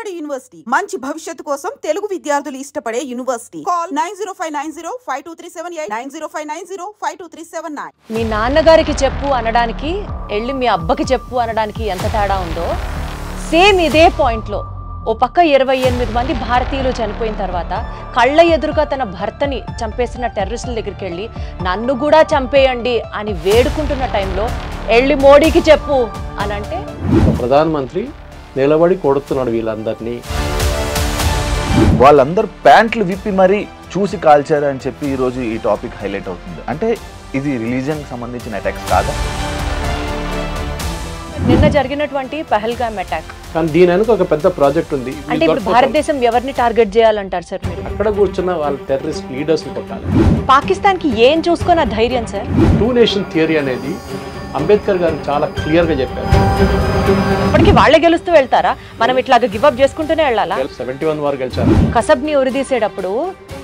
బాలబడి యూనివర్సిటీ మంచి భవిష్యత్తు కోసం తెలుగు విద్యార్థులు ఇష్టపడే యూనివర్సిటీ. కాల్ 9059052378 9059052379. మీ నాన్నగారికి చెప్పు అనడానికి వెళ్ళి మీ అబ్బకి చెప్పు అనడానికి ఎంత తేడా ఉందో సేమ్ ఇదే పాయింట్లో ఓ పక్క 28 మంది భారతీయులు చనిపోయిన తర్వాత కళ్ళ ఎదురుగా తన భర్తని చంపేసిన టెర్రరిస్టుల దగ్గరికి వెళ్ళి నన్ను కూడా చంపేయండి అని వేడుకుంటున్న టైంలో వెళ్ళి మోడీకి చెప్పు అని అంటే ప్రధానమంత్రి నిలబడి కొడుతున్నాడు వీళ్ళందరినీ. వాళ్ళందరూ ప్యాంట్లు విప్పి మరీ చూసి కాల్చారు అని చెప్పి ఈరోజు ఈ టాపిక్ హైలైట్ అవుతుంది. అంటే ఇది రిలీజియన్కి సంబంధించిన అటాక్స్ కాదా? నిన్న జరిగినటువంటి పహల్గామ్ అటాక్ కానీ దీని వెనుక ఒక పెద్ద ప్రాజెక్ట్ ఉంది. అంటే ఇప్పుడు భారతదేశం ఎవరిని టార్గెట్ చేయాలంటారు సార్ మీరు? అక్కడ కూర్చున్న వాళ్ళ టెర్రరిస్ట్ లీడర్స్ కొట్టాలి. పాకిస్తాన్కి ఏం చూసుకున్న ధైర్యం సార్? 2 నేషన్ థియరీ అనేది అంబేద్కర్ గారు చాలా క్లియర్గా చెప్పారు. ఇప్పటికీ వాళ్ళే గెలుస్తూ వెళ్తారా? మనం ఇట్లాగా గివ్అప్ చేసుకుంటూనే వెళ్ళాలా? 71 వారు గెలిచారు. కసబ్ని ఉరిదీసేటప్పుడు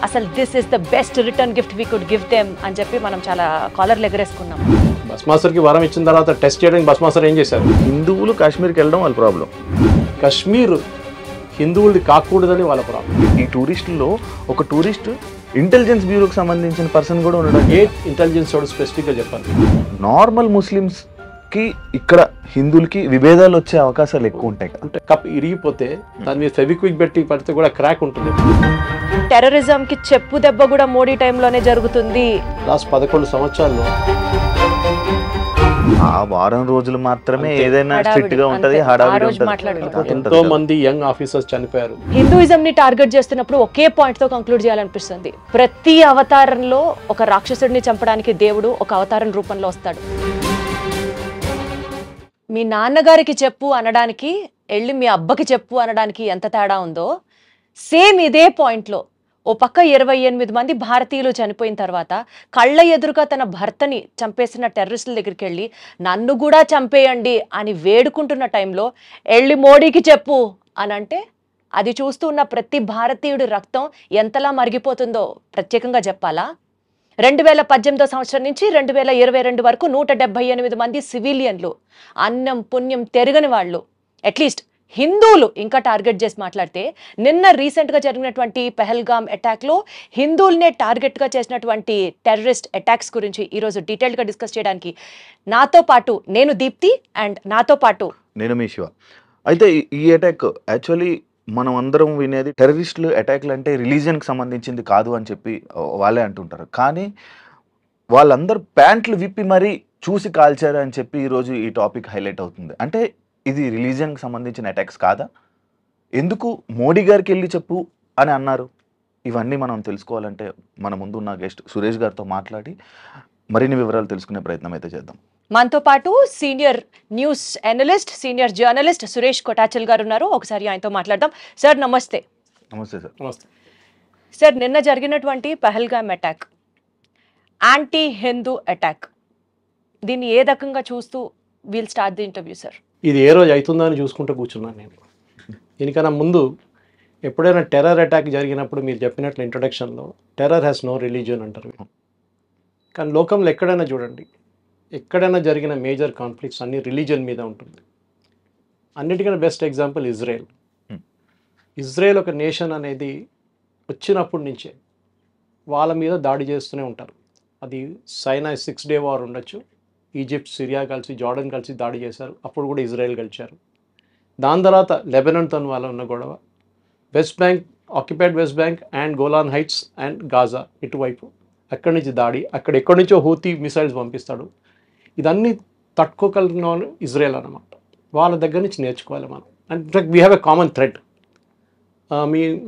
అసలు this is the best return gift we could give them అని చెప్పి మనం చాలా కాలర్లు ఎగరేసుకున్నాం. బస్మాసర్కి వరం ఇచ్చిన తర్వాత టెస్ట్ చేయడానికి బస్మాసర్ ఏం చేశారు? హిందువులు కాశ్మీర్కి వెళ్ళడం వాళ్ళ ప్రాబ్లం. కశ్మీర్ హిందువులది కాకూడదని వాళ్ళ ప్రాబ్లం. ఈ టూరిస్టుల్లో ఒక టూరిస్ట్ ఇంటెలిజెన్స్ బ్యూరోకి సంబంధించిన పర్సన్ కూడా ఉండడం. ఏ ఇంటెలిజెన్స్ వాడు స్పెసిఫిక్గా చెప్పాలి. నార్మల్ ముస్లిమ్స్కి ఇక్కడ హిందువులకి విభేదాలు వచ్చే అవకాశాలు ఎక్కువ ఉంటాయి కదా. అంటే కప్ ఇరిగిపోతే దాని మీద ఫెవిక్విక్ పెట్టి పడితే కూడా క్రాక్ ఉంటుంది. టెర్రరిజంకి చెప్పు దెబ్బ కూడా మోడీ టైంలోనే జరుగుతుంది. లాస్ట్ 11 సంవత్సరాల్లో ఆ వారం రోజులు మాత్రమే ఏదైనా స్ట్రిక్ట్ గా ఉంటది, హడావిడి ఉంటది. ఎంతో మంది యంగ్ ఆఫీసర్స్ చనిపోయారు. హిందూయిజం ని టార్గెట్ చేస్తున్నప్పుడు ఒకే పాయింట్ తో కంక్లూడ్ చేయాలనిపిస్తుంది. ప్రతి అవతారంలో ఒక రాక్షసుడిని చంపడానికి దేవుడు ఒక అవతారం రూపంలో వస్తాడు. మీ నాన్నగారికి చెప్పు అనడానికి వెళ్ళి మీ అబ్బకి చెప్పు అనడానికి ఎంత తేడా ఉందో సేమ్ ఇదే పాయింట్లో ఓ పక్క 28 మంది భారతీయులు చనిపోయిన తర్వాత కళ్ళ ఎదురుగా తన భర్తని చంపేసిన టెర్రరిస్టుల దగ్గరికి వెళ్ళి నన్ను కూడా చంపేయండి అని వేడుకుంటున్న టైంలో వెళ్ళి మోడీకి చెప్పు అని అంటే అది చూస్తూ ఉన్న ప్రతి భారతీయుడి రక్తం ఎంతలా మరిగిపోతుందో ప్రత్యేకంగా చెప్పాలా? 2018 సంవత్సరం నుంచి 2022 వరకు 178 మంది సివిలియన్లు, అన్నం పుణ్యం తెరగని వాళ్ళు, అట్లీస్ట్ హిందువులు ఇంకా టార్గెట్ చేసి మాట్లాడితే నిన్న రీసెంట్గా జరిగినటువంటి పహల్గామ్ అటాక్లో హిందువులనే టార్గెట్గా చేసినటువంటి టెర్రరిస్ట్ అటాక్స్ గురించి ఈరోజు డీటెయిల్గా డిస్కస్ చేయడానికి నాతో పాటు నేను దీప్తి అండ్ నాతో పాటు నేను మీ శివ. అయితే ఈ అటాక్ యాక్చువల్లీ మనం అందరం వినేది టెర్రరిస్టులు అటాక్లు అంటే రిలీజియన్కి సంబంధించింది కాదు అని చెప్పి వాళ్ళే అంటుంటారు. కానీ వాళ్ళందరూ ప్యాంట్లు విప్పి మరీ చూసి కాల్చారు అని చెప్పి ఈరోజు ఈ టాపిక్ హైలైట్ అవుతుంది. అంటే ఇది రిలీజియన్కి సంబంధించిన అటాక్స్ కాదా? ఎందుకు మోడీ గారికి వెళ్ళి చెప్పు అని అన్నారు? ఇవన్నీ మనం తెలుసుకోవాలంటే మన ముందున్న గెస్ట్ సురేష్ గారితో మాట్లాడి మరిన్ని వివరాలు తెలుసుకునే ప్రయత్నం అయితే చేద్దాం. మనతో పాటు senior news analyst, senior journalist Suresh Kotachal గారు ఉన్నారు. ఒకసారి ఆయనతో మాట్లాడదాం. సార్ నమస్తే. నమస్తే సార్. నమస్తే సార్, నిన్న జరిగినటువంటి Pahalgam attack anti Hindu attack, దీన్ని ఏ రకంగా చూస్తూ we'll start the interview sir? ఇది ఏ రోజు అవుతుందో అని చూసుకుంటూ కూర్చున్నాను నేను. దీనికన్నా ముందు ఎప్పుడైనా టెర్రర్ అటాక్ జరిగినప్పుడు మీరు చెప్పినట్లు ఇంట్రొడక్షన్లో టెర్రర్ హ్యాస్ నో రిలీజియన్ అంటారు. కానీ లోకంలో ఎక్కడైనా చూడండి, ఎక్కడైనా జరిగిన మేజర్ కాన్ఫ్లిక్ట్స్ అన్ని రిలీజియన్ మీద ఉంటుంది. అన్నిటికన్నా బెస్ట్ ఎగ్జాంపుల్ ఇజ్రాయెల్. ఇజ్రాయెల్ ఒక నేషన్ అనేది వచ్చినప్పటి నుంచే వాళ్ళ మీద దాడి చేస్తూనే ఉంటారు. అది సైనా 6 డే వార్ ఉండొచ్చు, ఈజిప్ట్, సిరియా కలిసి, జార్డన్ కలిసి దాడి చేశారు, అప్పుడు కూడా ఇజ్రాయెల్ గెలిచారు. దాని తర్వాత లెబనాన్తో వాళ్ళ ఉన్న గొడవ, west bank, occupied west bank and Golan heights and Gaza ఇటువైపు, అక్కడి నుంచి దాడి, అక్కడ ఎక్కడి నుంచో హూతీ మిసైల్స్ పంపిస్తాడు. ఇదన్నీ తట్టుకోగలిగిన వాళ్ళు ఇజ్రాయెల్ అన్నమాట. వాళ్ళ దగ్గర నుంచి నేర్చుకోవాలి మనం. And in fact we have a common thread.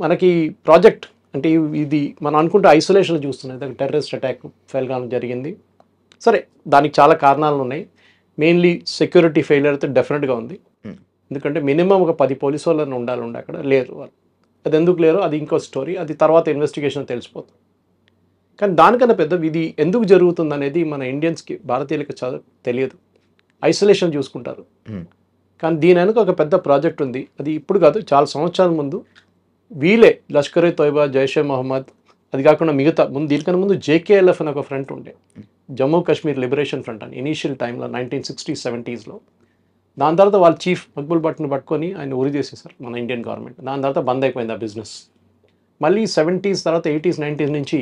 మనకి ప్రాజెక్ట్ అంటే ఇది మనం అనుకుంటే ఐసోలేషన్లో చూస్తున్నాయి. టెర్రరిస్ట్ అటాక్ పహల్గామ్ జరిగింది. సరే, దానికి చాలా కారణాలు ఉన్నాయి. మెయిన్లీ సెక్యూరిటీ ఫెయిలియర్ అయితే డెఫినెట్గా ఉంది. ఎందుకంటే మినిమం ఒక 10 పోలీసు వాళ్ళని ఉండాలి, అక్కడ లేరు వాళ్ళు. అది ఎందుకు లేరు అది ఇంకో స్టోరీ, అది తర్వాత ఇన్వెస్టిగేషన్ తెలిసిపోతుంది. కానీ దానికన్నా పెద్ద ఇది ఎందుకు జరుగుతుంది అనేది మన ఇండియన్స్కి, భారతీయులకి తెలియదు. ఐసోలేషన్ చూసుకుంటారు. కానీ దీని వెనుక ఒక పెద్ద ప్రాజెక్ట్ ఉంది. అది ఇప్పుడు కాదు, చాలా సంవత్సరాల ముందు వీలే లష్కర్-ఏ తోయిబా, జైషే మొహమ్మద్, అది కాకుండా మిగతా దీనికన్నా ముందు JKLF అని ఒక ఫ్రంట్ ఉండే, జమ్మూ కాశ్మీర్ లిబరేషన్ ఫ్రంట్ అని. ఇనీషియల్ టైంలో 1960s, 70s దాని తర్వాత వాళ్ళ చీఫ్ మక్బుల్ భట్ని పట్టుకొని ఆయన ఉరి చేసేసారు మన ఇండియన్ గవర్నమెంట్. దాని తర్వాత బంద్ అయిపోయింది ఆ బిజినెస్. మళ్ళీ 70s తర్వాత 80s 90s నుంచి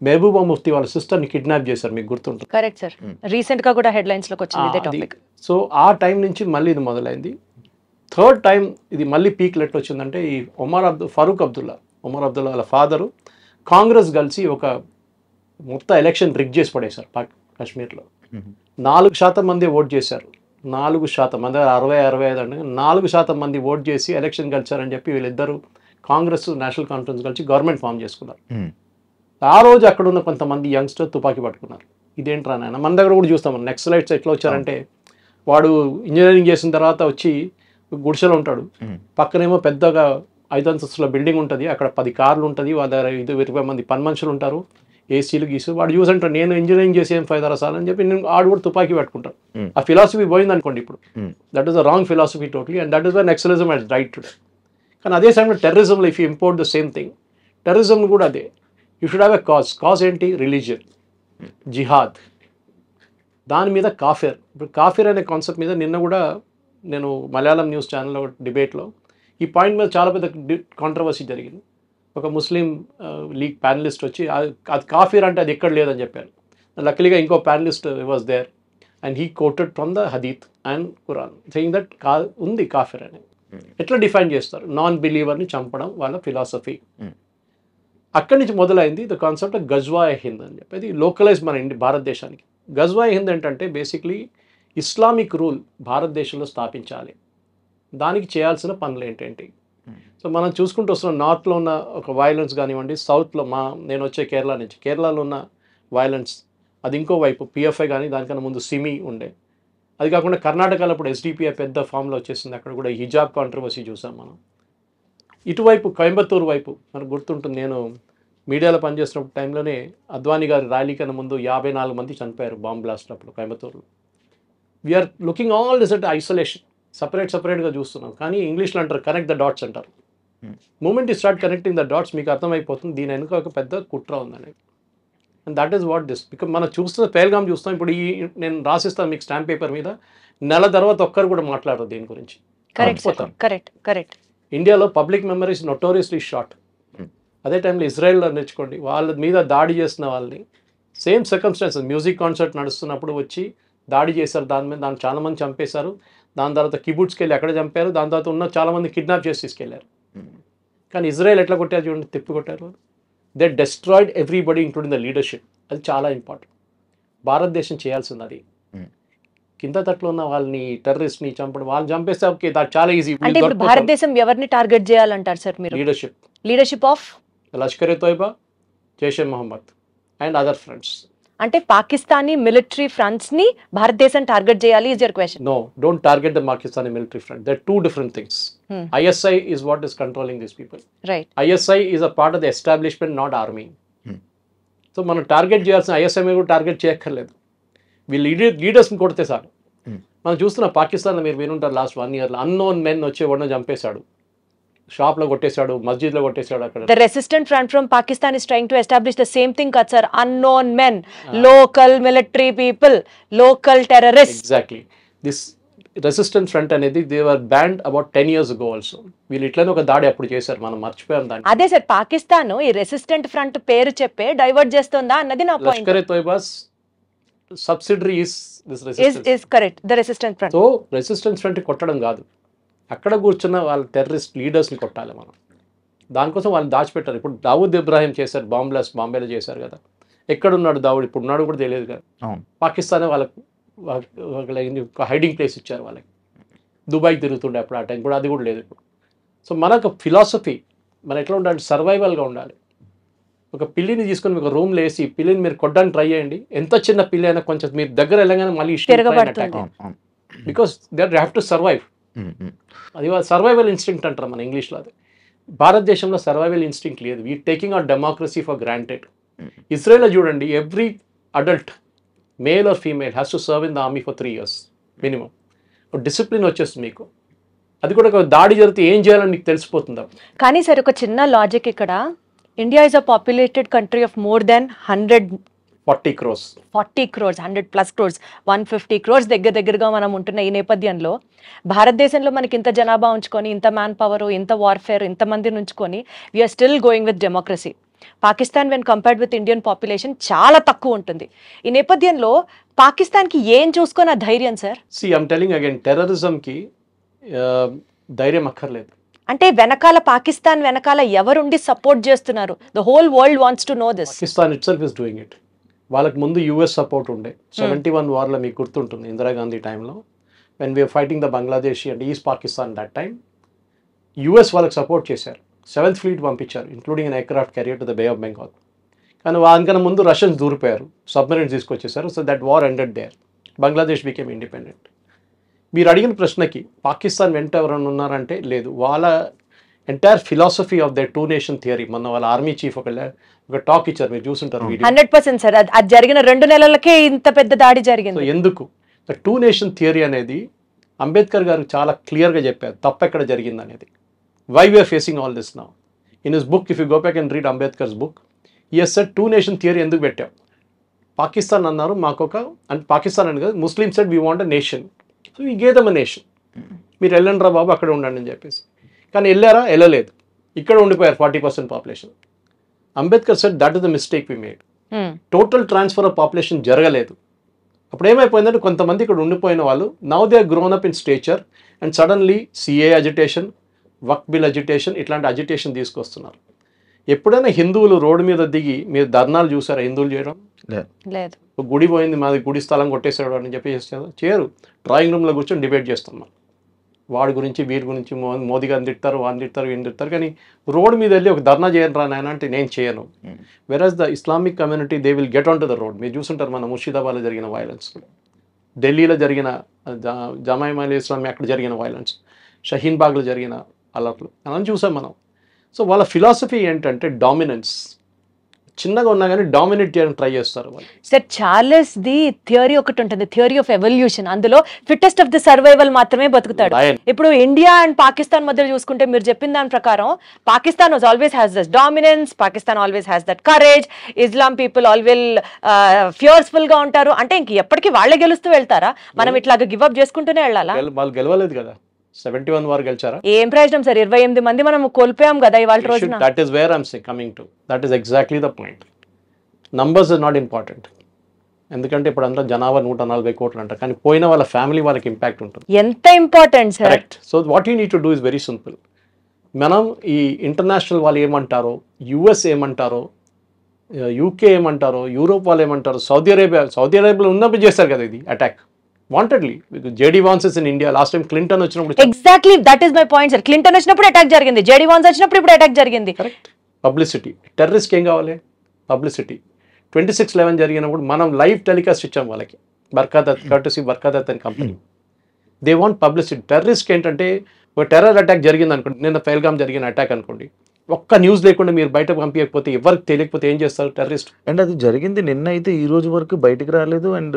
మెహబూబా ముఫ్తీ వాళ్ళ సిస్టర్ని కిడ్నాప్ చేశారు, మీకు గుర్తుంటుంది. కరెక్ట్ సార్, రీసెంట్ గా కూడా హెడ్లైన్స్ లోకి వచ్చింది ఇదే టాపిక్. సో ఆ టైం నుంచి మళ్ళీ ఇది మొదలైంది. థర్డ్ టైం ఇది మళ్ళీ పీక్ ఎట్లా వచ్చిందంటే ఈ ఫరూక్ అబ్దుల్లా వాళ్ళ ఫాదరు కాంగ్రెస్ కలిసి ఒక మొత్తం ఎలక్షన్ రిగ్ చేసి పడేశారు కాశ్మీర్లో. 4% మంది ఓట్ చేశారు. 4% మన దగ్గర 60-65 అంటే 4% మంది ఓట్ చేసి ఎలక్షన్ గెలిచారని చెప్పి వీళ్ళిద్దరూ కాంగ్రెస్ నేషనల్ కాన్ఫరెన్స్ కలిసి గవర్నమెంట్ ఫామ్ చేసుకున్నారు. ఆ రోజు అక్కడ ఉన్న కొంతమంది యంగ్స్టర్ తుపాకీ పట్టుకున్నారు. ఇదేంట్రా నాయన, మన దగ్గర కూడా చూస్తాం నెక్సలైట్స్ ఎట్లా వచ్చారంటే వాడు ఇంజనీరింగ్ చేసిన తర్వాత వచ్చి గుడిసెలో ఉంటాడు, పక్కనేమో పెద్దగా 5 అంతస్తుల బిల్డింగ్ ఉంటుంది, అక్కడ 10 కార్లు ఉంటుంది, వాళ్ళ దగ్గర 20 మంది పని మనుషులు ఉంటారు, ఏసీలు గీసు. వాడు చూసంటాడు నేను ఇంజనీరింగ్ చేసి ఏం ఫైదా సార్ అని చెప్పి నేను ఆడు కూడా తుపాకీ పెట్టుకుంటాను. ఆ ఫిలాసఫీ పోయింది అనుకోండి ఇప్పుడు. That is the wrong philosophy totally and that is why naxalism has right today. కానీ అదే సమయంలో టెర్రరిజంలో if you import the same thing, terrorism కూడా అదే. You should have a cause ఏంటి? రిలీజియన్, జిహాద్, దాని మీద కాఫిర్. ఇప్పుడు కాఫిర్ అనే కాన్సెప్ట్ మీద నిన్న కూడా నేను మలయాళం న్యూస్ ఛానల్లో డిబేట్లో ఈ పాయింట్ మీద చాలా పెద్ద కాంట్రవర్సీ జరిగింది. ఒక ముస్లిం లీగ్ ప్యానలిస్ట్ వచ్చి అది కాఫిర్ అంటే అది ఎక్కడ లేదని చెప్పారు. లక్కీగా ఇంకో panelist was there and he quoted from the hadith and Quran saying that ఉంది కాఫిర్ అని. ఎట్లా డిఫైన్ చేస్తారు? నాన్ బిలీవర్ని చంపడం వాళ్ళ ఫిలాసఫీ. అక్కడి నుంచి మొదలైంది ద కాన్సెప్ట్ ఆఫ్ గజ్వాయ్ హింద్ అని చెప్పి. అది లోకలైజ్ మన భారతదేశానికి. గజ్వాయ్ హింద్ ఏంటంటే బేసిక్లీ ఇస్లామిక్ రూల్ భారతదేశంలో స్థాపించాలి, దానికి చేయాల్సిన పనులు ఏంటంటే. సో మనం చూసుకుంటూ వస్తున్నాం నార్త్లో ఉన్న ఒక వైలెన్స్ కానివ్వండి, సౌత్లో నేను వచ్చే కేరళ నుంచి, కేరళలో ఉన్న వైలెన్స్ అది ఇంకో వైపు పిఎఫ్ఐ కానీ దానికన్నా ముందు సిమి ఉండే. అది కాకుండా కర్ణాటకలో ఇప్పుడు ఎస్డిపిఐ పెద్ద ఫామ్లో వచ్చేసింది, అక్కడ కూడా హిజాబ్ కాంట్రవర్సీ చూసాం మనం. ఇటువైపు కోయంబత్తూరు వైపు మనకు గుర్తుంటుంది, నేను మీడియాలో పనిచేస్తున్న టైంలోనే అద్వానీ గారి ర్యాలీ కన్నా ముందు 54 మంది చనిపోయారు బాంబ్ బ్లాస్ట్ అప్పుడు కోయంబత్తూరులో. We're looking all this at isolation, సపరేట్గా చూస్తున్నాం. కానీ ఇంగ్లీష్లో అంటారు కనెక్ట్ ద డాట్స్ అంటారు. Moment you start connecting the dots మీకు అర్థమైపోతుంది దీని వెనుక ఒక పెద్ద కుట్ర ఉందని. And that is what this. Because మనం చూస్తున్న పేల్గామ్ చూస్తాం. ఇప్పుడు నేను రాసిస్తాను మీకు స్టాంప్ పేపర్ మీద, నెల తర్వాత ఒక్కరు కూడా మాట్లాడరు దీని గురించి. కరెక్ట్. ఇండియాలో పబ్లిక్ మెమరీస్ నోటోరియస్లీ షార్ట్. అదే టైంలో ఇజ్రాయెల్లో నేర్చుకోండి, వాళ్ళ మీద దాడి చేసిన వాళ్ళని సేమ్ సర్కమ్స్టాన్సెస్, మ్యూజిక్ కాన్సర్ట్ నడుస్తున్నప్పుడు వచ్చి దాడి చేశారు, దాన్ని చాలామంది చంపేశారు. దాని తర్వాత కిబుట్స్కి వెళ్ళి అక్కడ చంపారు. దాని తర్వాత ఉన్న చాలామంది కిడ్నాప్ చేసి తీసుకెళ్లారు. కానీ ఇజ్రాయెల్ ఎట్లా కొట్టారు చూడండి, తిప్పి కొట్టారు. They destroyed everybody including the leadership. అది చాలా ఇంపార్టెంట్. భారతదేశం చేయాల్సింది అది. కింద తట్లో ఉన్న వాళ్ళని టెర్రరిస్ట్ని చంపడం, వాళ్ళని చంపేస్తే ఓకే దట్ చాలా ఈజీ. అంటే ఇప్పుడు భారతదేశం ఎవరిని టార్గెట్ చేయాలంటారు సార్ మీరు? Leadership of Lashkar-e Taiba, Jaish-e Mohammed and other friends. అంటే పాకిస్తానీ మిలిటరీ ఫ్రంట్స్ ని భారతదేశం టార్గెట్ చేయాలి is your question? No, don't target the Pakistani military front. They're two different things. ISI is what is controlling these people. Right. ISI is a part of the establishment, not army. So మనం target చేయాల్సిన ISI మీద కూడా target చేయక్కర్లేదు. వీళ్ళు లీడర్స్ని కొడితే sir. మనం చూస్తున్న పాకిస్తాన్లో మీరు వినుంటారు లాస్ట్ 1 yearలో అన్నోన్ మెన్ వచ్చి ఎవరినో చంపేశాడు, షాప్లో కొట్టేశాడు, మస్జిద్లో కొట్టేశాడు. అక్కడ the resistant front from Pakistan is trying to establish the same thing kad sir, unknown men, local military people, local terrorists. Exactly. This resistance front అనేది they were banned about 10 years ago also. వీళ్ళు ఇట్లనే ఒక దాడి అప్పుడు చేశారు, మనం మర్చిపోయాం దాన్ని. అదే సార్, పాకిస్తాన్ ఈ రెసిస్టెంట్ ఫ్రంట్ పేరు చెప్పే డైవర్ట్ చేస్తుందా అన్నది నా point. Lashkar-e Taiba's subsidiary is this resistance. is correct, the resistant front. So resistance front కొట్టడం కాదు, అక్కడ కూర్చున్న వాళ్ళ టెర్రరిస్ట్ లీడర్స్ని కొట్టాలి మనం. దానికోసం వాళ్ళు దాచిపెట్టారు. ఇప్పుడు దావూద్ ఇబ్రాహిం చేశారు, బాంబ్ బ్లాస్ట్ బాంబేలో చేశారు కదా. ఎక్కడున్నాడు దావూద్? ఇప్పుడు ఉన్నాడు కూడా తెలియదు కదా. పాకిస్తానే వాళ్ళకు హైడింగ్ ప్లేస్ ఇచ్చారు వాళ్ళకి. దుబాయ్కి తిరుగుతుండే అప్పుడు ఆ టైం కూడా, అది కూడా లేదు ఇప్పుడు. సో మనకు ఫిలాసఫీ మనం ఎట్లా ఉండాలి, సర్వైవల్గా ఉండాలి. ఒక పిల్లిని తీసుకొని ఒక రూమ్లో వేసి పిల్లిని మీరు కొట్టడానికి ట్రై చేయండి, ఎంత చిన్న పిల్లి అయినా కొంచెం మీరు దగ్గర వెళ్ళగానే మళ్ళీ because they have to survive. అది సర్వైవల్ ఇన్స్టింక్ట్ అంటారు మన ఇంగ్లీష్లో. అది భారతదేశంలో సర్వైవల్ ఇన్స్టింక్ట్ లేదు. We taking our democracy for granted. ఇజ్రాయెల్లో చూడండి, every adult male or female has to serve in the army for 3 years minimum. Discipline వచ్చేస్తుంది మీకు. అది కూడా ఒక దాడి జరిగితే ఏం చేయాలని మీకు తెలిసిపోతుంది. కానీ సార్ ఒక చిన్న లాజిక్ ఇక్కడ, India is a populated country of more than 100 40 crores. 40 crores, 100+ crores, 150 crores దగ్గరగా మనం ఉంటున్న ఈ నేపథ్యంలో భారతదేశంలో మనకి ఇంత జనాభా ఉంచుకొని, ఇంత మ్యాన్ పవర్, ఇంత వార్ఫేర్, ఇంతమందిని ఉంచుకొని we are still going with democracy. Pakistan when compared with Indian population చాలా తక్కువ ఉంటుంది. ఈ నేపథ్యంలో పాకిస్తాన్కి ఏం చూసుకొని ఆ ధైర్యం sir? See, I'm telling again, టెర్రరిజంకి ధైర్యం అక్కర్లేదు. అంటే వెనకాల పాకిస్తాన్ వెనకాల ఎవరుండి సపోర్ట్ చేస్తున్నారు? The whole world wants to know this. Pakistan it self is doing it. వాళ్ళకి ముందు యుఎస్ సపోర్ట్ ఉండే 71 వార్లో మీకు గుర్తుంటుంది, ఇందిరాగాంధీ టైంలో when we are fighting the Bangladeshi and east Pakistan that time US వాళ్ళకి సపోర్ట్ చేశారు. 7th ఫ్లీట్ పంపించారు, including an aircraft carrier to the bay of Bengal. కానీ దానికన్నా ముందు Russians దూరిపోయారు, submarines తీసుకొచ్చేసారు. So that war ended there, Bangladesh became independent. మీరు అడిగిన ప్రశ్నకి పాకిస్తాన్ వెంట ఎవరైనా ఉన్నారంటే లేదు. వాళ్ళ entire philosophy of the 2 nation theory, మొన్న వాళ్ళ ఆర్మీ చీఫ్ ఒక టాక్ ఇచ్చారు, మీరు చూసుంటారు వీడియో. 100% సార్, అది జరిగిన 2 నెలలకే ఇంత పెద్ద దాడి జరిగింది. సో ఎందుకు ద 2 నేషన్ థియరీ అనేది అంబేద్కర్ గారు చాలా క్లియర్గా చెప్పారు తప్పెక్కడ జరిగింది అనేది. Why we're facing all this now in his book, if you go back and read Ambedkar's book, he has said 2 nation theory ఎందుకు పెట్టాం. పాకిస్తాన్ అన్నారు మాకొక, అంటే పాకిస్తాన్ అని కాదు, Muslim said we want a nation, so we gave them a nation. మీరు వెళ్ళండి రా బాబు అక్కడ ఉండండి అని చెప్పేసి. కానీ వెళ్ళారా? వెళ్ళలేదు, ఇక్కడ ఉండిపోయారు 40% population. Ambedkar said that is the mistake we made. Total transfer of population జరగలేదు. అప్పుడు ఏమైపోయిందంటే కొంతమంది ఇక్కడ ఉండిపోయిన వాళ్ళు now they are grown up in stature and suddenly CA agitation, వక్ బిల్ అజిటేషన్, ఇట్లాంటి అజిటేషన్ తీసుకొస్తున్నారు. ఎప్పుడైనా హిందువులు రోడ్డు మీద దిగి మీరు ధర్నాలు చూసారా హిందువులు చేయడం? లేదు. గుడి పోయింది మాది, గుడి స్థలం కొట్టేసాడు అని చెప్పి చేయరు. డ్రాయింగ్ రూమ్లో కూర్చొని డిబేట్ చేస్తున్నాం, వాడి గురించి వీరి గురించి, మోదీ గారిని తిడతారు, వాడిని తిడతారు, వీడిని తిడతారు. కానీ రోడ్ మీద వెళ్ళి ఒక ధర్నా చేయను రా నాయన అంటే నేను చేయను. వెరాజ్ the Islamic community they will get on to the road. మీరు చూసుంటారు మన ముర్షిదాబాద్లో జరిగిన వైలెన్స్, ఢిల్లీలో జరిగిన జమాయిమా ఇస్లామీ అక్కడ జరిగిన వైలెన్స్, షహీన్ బాగ్లో జరిగిన అలర్ట్లు అని చూసాం మనం. సో వాళ్ళ ఫిలాసఫీ ఏంటంటే డామినెన్స్. చిన్నగా ఉన్నా కానీ డామినేట్ చేయడానికి ట్రై చేస్తారు వాళ్ళు. సార్ చార్లెస్ ది థియరీ ఒకటి ఉంటుంది, థియరీ ఆఫ్ ఎవల్యూషన్. అందులో ఫిట్టెస్ట్ ఆఫ్ ది సర్వైవల్ మాత్రమే బతుకుతాడు. ఇప్పుడు ఇండియా అండ్ పాకిస్తాన్ మధ్య చూసుకుంటే మీరు చెప్పిన దాని ప్రకారం Pakistan always has that dominance, Pakistan always has that courage, Islam people always fearful గా ఉంటారు. అంటే ఇంక ఎప్పటికీ వాళ్ళే గెలుస్తూ వెళ్తారా? మనం ఇట్లాగా గివ్ అప్ చేసుకుంటూనే వెళ్ళాలా? వాళ్ళు గెలవలేదు కదా, 71 వారు గెలిచారా? ఏం ప్రయోజనం సార్? 28 మంది మనం కోల్పోయాం కదా ఇవాళ రోజున. That is where I'm coming to. That is exactly the point. Numbers is not important. ఎందుకంటే ఇప్పుడు అందరూ జనాభా 140 కోట్లు అంటారు, కానీ పోయిన వాళ్ళ ఫ్యామిలీ వాళ్ళకి ఇంపాక్ట్ ఉంటుంది. ఎంత important sir. Correct. So what you need to do is very simple. మనం ఈ ఇంటర్నేషనల్ వాళ్ళు ఏమంటారో, యుఎస్ ఏమంటారో, యూకే ఏమంటారో, యూరోప్ వాళ్ళు ఏమంటారో, సౌదీ అరేబియాలో ఉన్నప్పుడు చేస్తారు కదా ఇది attack wantedly. JD Vance is in India. Last time Clinton వచ్చినప్పుడు exactly that is my point sir. Clinton వచ్చినప్పుడు అటాక్ జరిగింది, జేడీ వాన్స్ వచ్చినప్పుడు ఇప్పుడు అటాక్ జరిగింది. కరెక్ట్. పబ్లిసిటీ. టెర్రరిస్ట్కి ఏం కావాలి? పబ్లిసిటీ. 26/11 జరిగినప్పుడు మనం లైవ్ టెలికాస్ట్ ఇచ్చాం వాళ్ళకి, బర్కాదత్ అని కంపెనీ. They want publicity. టెర్రరిస్ట్కి ఏంటంటే ఒక టెర్రర్ అటాక్ జరిగింది అనుకోండి, నిన్న పెహల్గాం జరిగిన అటాక్ అనుకోండి, ఒక్క న్యూస్ లేకుండా మీరు బయటకు పంపించకపోతే, ఎవరికి తెలియకపోతే ఏం చేస్తారు టెర్రరిస్ట్? అండ్ అది జరిగింది నిన్న అయితే ఈ రోజు వరకు బయటికి రాలేదు. అండ్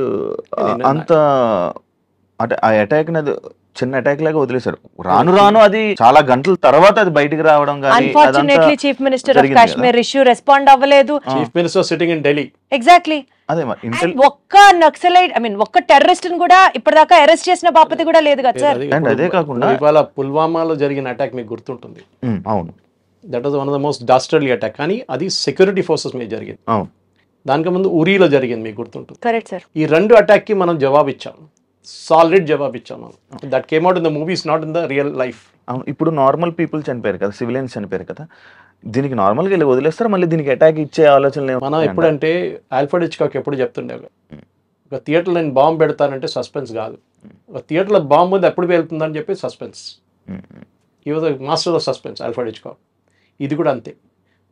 అంత అంటే ఆ అటాక్ చిన్న అటాక్ లాగా వదిలేశారు. రాను అది చాలా గంటల తర్వాత అది బయటికి రావడం. Unfortunately chief minister of Kashmir issue respond అవ్వలేదు. Chief minister sitting in Delhi. Exactly. అదే ఒక్క నక్సలైట్ ఒక్క టెర్రరిస్ట్ ని కూడా ఇప్పటిదాకా అరెస్ట్ చేసిన బాపతి కూడా లేదు కదా సార్. అండ్ అదే కాకుండా ఇవాళ పుల్వామాలో జరిగిన అటాక్ మీకు గుర్తుంటుంది. అవును, that was one of the most dastardly attack. కానీ అది సెక్యూరిటీ ఫోర్సెస్ మీద జరిగింది. అవును, దానికి ముందు ఉరీలో జరిగింది, మీకు గుర్తుంటుంది. Correct sir. ఈ 2 అటాక్ కి మనం జవాబు ఇచ్చాం, సాలిడ్ జవాబు ఇచ్చాం మనం. That came out in the movies, not in the real life. అవును. ఇప్పుడు నార్మల్ పీపుల్ చనిపోయారు కదా, సివిలియన్స్ చనిపోయారు కదా, దీనికి నార్మల్గా వెళ్ళి వదిలేస్తారు, మళ్ళీ దీనికి అటాక్ ఇచ్చే ఆలోచన మనం ఎప్పుడంటే ఆల్ఫ్రెడ్ హిచ్కాక్ ఎప్పుడు చెప్తుండే, ఒక థియేటర్లో నేను బాంబు పెడతానంటే సస్పెన్స్ కాదు, ఒక థియేటర్లో బాంబు ఉంది ఎప్పుడు వెళ్తుందని చెప్పి సస్పెన్స్. ఈ was master of suspense Alfred Hitchcock. ఇది కూడా అంతే.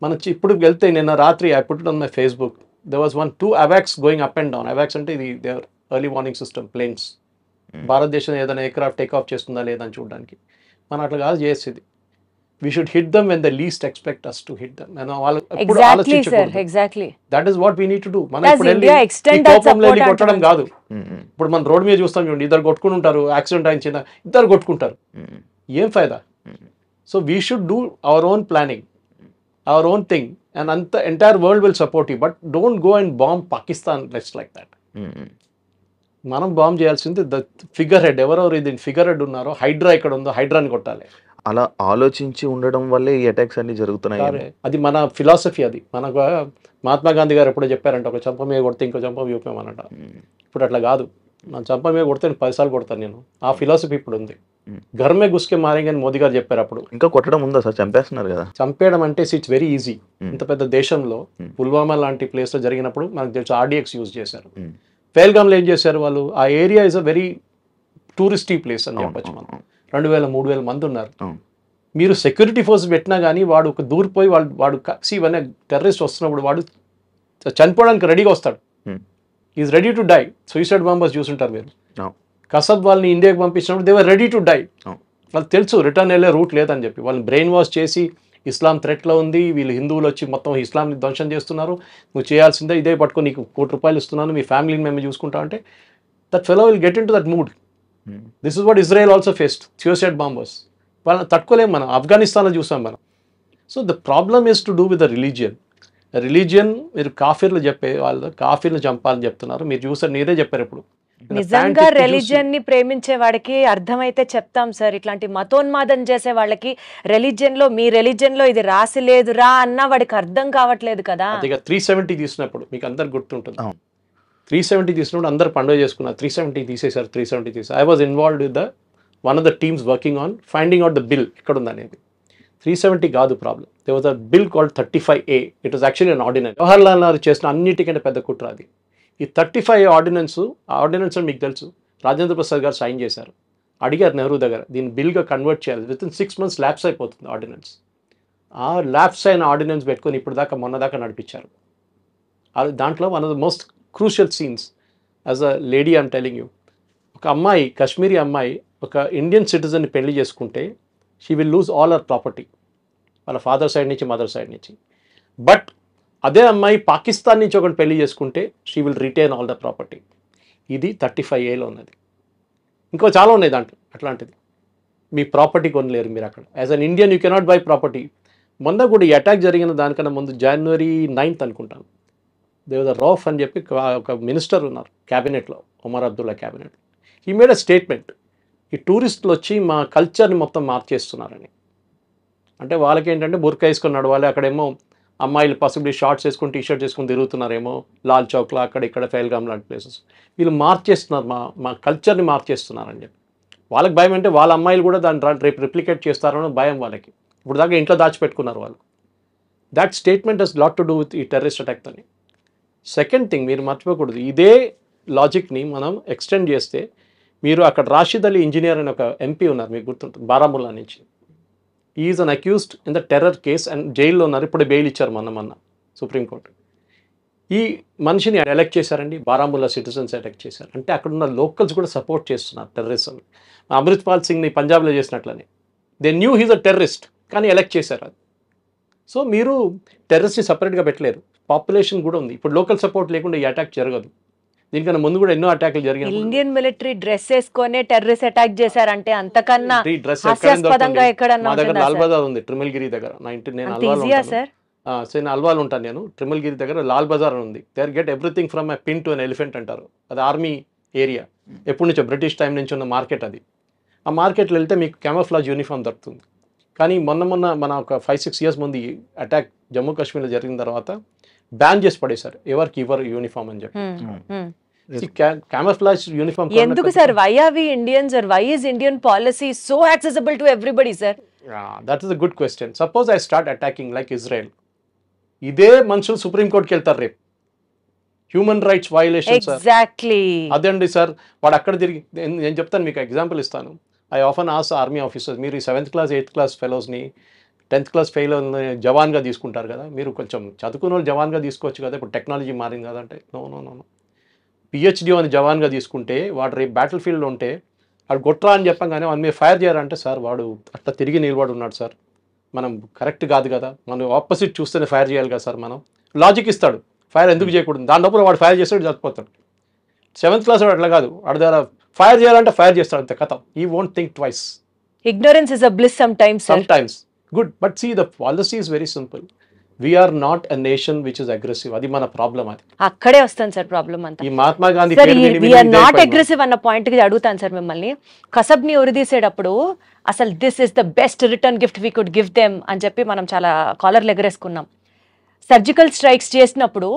మనం ఇప్పుడు వెళ్తే నిన్న రాత్రి I put it on my Facebook, there was 2 AWACS going up and down. AWACS అంటే ఇది their early warning system, planes. భారతదేశం ఏదైనా ఎయిర్క్రాఫ్ట్ టేక్ ఆఫ్ చేస్తుందా లేదని చూడడానికి. మనం అట్లా కాదు చేసేది. We should hit them when they least expect us to hit them. Exactly. That is what we need to do. మనం ఇప్పుడు వెళ్ళి కొట్టడం కాదు. ఇప్పుడు మనం రోడ్ మీద చూస్తాం చూడండి, ఇద్దరు కొట్టుకుని ఉంటారు, యాక్సిడెంట్ అయిన ఇద్దరు కొట్టుకుంటారు, ఏం ఫైదా? So we should do our own planning, our own thing. And అంత entire world will support you, but don't go and bomb Pakistan let's like that. మనం బాంబ్ చేయాల్సింది ద ఫిగర్ హెడ్, ఎవరెవరు ఇది ఫిగర్ హెడ్ ఉన్నారో, హైడ్రా ఇక్కడ ఉందో హైడ్రాని కొట్టాలి. అలా ఆలోచించి ఉండడం వల్లే ఈ అటాక్స్ అన్ని జరుగుతున్నాయి. అది మన ఫిలాసఫీ. అది మనకు మహాత్మా గాంధీ గారు ఎప్పుడో చెప్పారంట, ఒక చంప మీద కొడితే ఇంకో చంప చూపామన్నట. ఇప్పుడు అట్లా కాదు, నా చంప మీద కొడితే 10 సార్లు కొడతాను నేను. ఆ ఫిలాసఫీ ఇప్పుడు ఉంది. ఘర్మే గుస్కే మారేంగే అని మోదీ గారు చెప్పారు అప్పుడు. ఇంకా కొట్టడం ఉందా సార్? చంపేస్తున్నారు కదా. చంపేయడం అంటే ఇట్స్ వెరీ ఈజీ. ఇంత పెద్ద దేశంలో పుల్వామా లాంటి ప్లేస్లో జరిగినప్పుడు మనకు తెలుసు ఆర్డీఎక్స్ యూజ్ చేశారు. పేల్గామ్లో ఏం చేశారు వాళ్ళు? ఆ area is a very touristy place అని చెప్పొచ్చు. మనం 2000-3000 మంది ఉన్నారు. మీరు సెక్యూరిటీ ఫోర్స్ పెట్టినా కానీ వాడు ఒక దూరిపోయి వాడు ఇవన్నీ టెర్రరిస్ట్ వస్తున్నప్పుడు వాడు చనిపోవడానికి రెడీగా వస్తాడు. Is ready to die. Suicide bombers చూసుంటారు మీరు. కసబ్ వాళ్ళని ఇండియాకి పంపించినప్పుడు they were ready to die. వాళ్ళకి తెలుసు రిటర్న్ వెళ్ళే రూట్ లేదని చెప్పి. వాళ్ళని బ్రెయిన్ వాష్ చేసి ఇస్లాం థ్రెట్లో ఉంది, వీళ్ళు హిందువులు వచ్చి మొత్తం ఇస్లాంని ధ్వంసం చేస్తున్నారు, నువ్వు చేయాల్సిందే ఇదే పట్టుకొని నీకు ₹1 ఇస్తున్నాను, మీ ఫ్యామిలీని మేము చూసుకుంటా అంటే that fellow will get in to that mood. This is what Israel also faced, suicide bombers. వాళ్ళని తట్టుకోలేము మనం. ఆఫ్ఘనిస్తాన్లో చూసాం మనం. So the problem is to do with the religion. Religion మీరు కాఫీర్లు చెప్పే వాళ్ళు కాఫీర్లు చంపాలని చెప్తున్నారు. మీరు చూసారు, మీరే చెప్పారు ఇప్పుడు. నిజంగా రిలీజియన్ ని ప్రేమించే వాడికి అర్థమైతే చెప్తాం సార్. ఇట్లాంటి మతోన్మాదం చేసే వాళ్ళకి రిలీజియన్ లో, మీ రిలీజియన్ లో ఇది రాసి లేదురా అన్న వాడికి అర్థం కావట్లేదు కదా. 370 తీసినప్పుడు మీకు అందరు గుర్తుంటుంది. 370 తీసినప్పుడు అందరు పండుగ చేసుకున్నారు. 370 తీసేశారు. 370 తీసారు. I was involved with one of the teams working on finding out the bill ఎక్కడ ఉందనేది. 370 కాదు problem. There was a bill called 35A. It was actually an ordinance. Jawaharlal Nehru చేసిన అన్నిటికంటే పెద్ద కుట్ర అది. ఈ 35A ఆర్డినెన్స్ మీకు తెలుసు, రాజేంద్ర ప్రసాద్ గారు సైన్ చేశారు. అడిగారు నెహ్రూ దగ్గర, దీన్ని బిల్గా కన్వర్ట్ చేయాలి. విత్ ఇన్ 6 months ల్యాప్స్ అయిపోతుంది ఆర్డినెన్స్. ఆ ల్యాప్స్ అయిన ఆర్డినెన్స్ పెట్టుకొని ఇప్పుడు దాకా మొన్న దాకా నడిపించారు. దాంట్లో one of the most crucial scenes as a lady I'm telling you, ఒక అమ్మాయి, కాశ్మీరీ అమ్మాయి ఒక ఇండియన్ సిటిజన్ని పెళ్లి చేసుకుంటే she will lose all our property, వాళ్ళ ఫాదర్ సైడ్ నుంచి మదర్ సైడ్ నుంచి. బట్ అదే అమ్మాయి పాకిస్తాన్ నుంచి ఒకటి పెళ్లి చేసుకుంటే she will retain all the property. ఇది 35Aలో ఉన్నది. ఇంకో చాలా ఉన్నాయి దాంట్లో అట్లాంటిది. మీ ప్రాపర్టీ కొనలేరు మీరు అక్కడ. As an Indian you cannot by property. మొన్న కూడా ఈ అటాక్ జరిగిన దానికన్నా ముందు January 9th అనుకుంటాను, దేవద రౌఫ్ అని చెప్పి ఒక మినిస్టర్ ఉన్నారు క్యాబినెట్లో, Omar Abdullah cabinet. He made a statement, ఈ టూరిస్టులు వచ్చి మా కల్చర్ని మొత్తం మార్చేస్తున్నారని. అంటే వాళ్ళకి ఏంటంటే బుర్కా వేసుకొని నడవాలి, అక్కడేమో అమ్మాయిలు పాసిబిలీ షార్ట్స్ వేసుకొని టీషర్ట్ వేసుకొని తిరుగుతున్నారేమో లాల్ చౌక్లో అక్కడ ఇక్కడ ఫెయిల్గామ్ లాంటి ప్లేసెస్. వీళ్ళు మార్చేస్తున్నారు, మా కల్చర్ని మార్చేస్తున్నారని చెప్పి. వాళ్ళకి భయం అంటే వాళ్ళ అమ్మాయిలు కూడా దాన్ని రేపు రిప్లికేట్ చేస్తారని భయం వాళ్ళకి. ఇప్పుడు దాకా ఇంట్లో దాచిపెట్టుకున్నారు వాళ్ళు. That statement has lot to do with ఈ టెర్రరిస్ట్ అటాక్ అని. సెకండ్ థింగ్ మీరు మర్చిపోకూడదు, ఇదే లాజిక్ని మనం ఎక్స్టెండ్ చేస్తే మీరు అక్కడ రాషిద్ అలీ ఇంజనీర్ అని ఒక ఎంపీ ఉన్నారు, మీకు గుర్తుంటుంది, బారాముల్లా నుంచి. Is an accused in the terror case and జైల్లో ఉన్నారు. ఇప్పుడు బెయిల్ ఇచ్చారు మొన్న సుప్రీంకోర్టు. ఈ మనిషిని ఎలెక్ట్ చేశారండి, బారాముల్లా సిటిజన్స్ ఎలెక్ట్ చేశారు. అంటే అక్కడ ఉన్న లోకల్స్ కూడా సపోర్ట్ చేస్తున్నారు టెర్రరిజం. అమృత్పాల్ సింగ్ని పంజాబ్లో చేసినట్లనే they knew he's a terrorist, కానీ ఎలెక్ట్ చేశారు అది. సో మీరు టెర్రరిస్ట్ని సపరేట్గా పెట్టలేరు, పాపులేషన్ కూడా ఉంది. ఇప్పుడు లోకల్ సపోర్ట్ లేకుండా ఈ అటాక్ జరగదు. దీనికన్నా ముందు కూడా ఎన్నో అటాక్లు జరిగాయి. ఇండియన్ మిలిటరీ డ్రెస్ వేసుకొని టెర్రరిస్ట్ అటాక్ చేశారంటే అంతకన్నా హాస్యాస్పదంగా ఎక్కడన్నా మా దగ్గర లాల్ బజార్ ఉంది ట్రిమల్గిరి దగ్గర. నేను అల్వాల్ ఉంటాను, నేను ట్రిమల్గిరి దగ్గర లాల్ బజార్ ఉంది. There get everything from a pin to an elephant అంటారు. అది ఆర్మీ ఏరియా, ఎప్పటి నుంచో బ్రిటిష్ టైం నుంచి ఉన్న మార్కెట్ అది. ఆ మార్కెట్లో వెళ్తే మీకు క్యామోఫ్లాజ్ యూనిఫామ్ దొరుకుతుంది. కానీ మొన్న మన ఒక 5-6 years ముందు ఈ అటాక్ జమ్మూ కాశ్మీర్లో జరిగిన తర్వాత బ్యాన్ చేసి పడేశారు, ఎవరికి ఇవ్వరు యూనిఫామ్ అని చెప్పి. Camouflage uniform. ఎందుకు sir? why are we Indians or why is Indian policy so accessible to everybody, sir? Yeah, that is a good question. Suppose I start attacking like Israel. ఇదే మనుషులు supreme కోర్టుకి వెళ్తారు రేపు. Human rights violation sir. Exactly అదండి sir. వాడు అక్కడ తిరిగి, నేను చెప్తాను మీకు ఎగ్జాంపుల్ ఇస్తాను. I often as army officers, మీరు ఈ 7th class 8th class ఫెలోస్ని 10th class ఫెయిల్ జవాన్గా తీసుకుంటారు కదా, మీరు కొంచెం చదువుకున్న వాళ్ళు జవాన్గా తీసుకోవచ్చు కదా, ఇప్పుడు టెక్నాలజీ మారింది కదా అంటే నో. PhD అని జవాన్గా తీసుకుంటే వాడు రేపు బ్యాటిల్ ఫీల్డ్లో ఉంటే వాడు గొట్రా అని చెప్పగానే వాడు మీరు ఫైర్ చేయాలంటే సార్ వాడు అట్లా తిరిగి నిలబడి ఉన్నాడు సార్, మనం కరెక్ట్ కాదు కదా, మనం ఆపోజిట్ చూస్తేనే ఫైర్ చేయాలి కదా సార్, మనం లాజిక్ ఇస్తాడు ఫైర్ ఎందుకు చేయకూడదు. దాని లోపల వాడు ఫైర్ చేస్తాడు, చచ్చిపోతాడు. 7th class వాడు అట్లా కాదు, వాడి దగ్గర ఫైర్ చేయాలంటే ఫైర్ చేస్తాడు, అంతే కథ. ఈ won't think twice. Ignorance is a bliss sometimes, sir. Sometimes. Good. But see, the policy is very simple. We are not a nation which is aggressive. అది మన ప్రాబ్లం. అది అక్కడే వస్తాను సార్ ప్రాబ్లం అంతా. ఈ మహాత్మా గాంధీ సార్ పేరు విని విని వీఆర్ ఇదే నాట్ అయిపోయింది. అగ్రెసివ్ అన్న పాయింట్ కి అడుగుతాను సార్ మిమ్మల్ని. కసబ్ని ఉరిదీసేటప్పుడు అసలు this is the best return gift we could give them అని చెప్పి మనం చాలా కాలర్లు ఎగరేసుకున్నాం. సర్జికల్ స్ట్రైక్స్ చేసినప్పుడు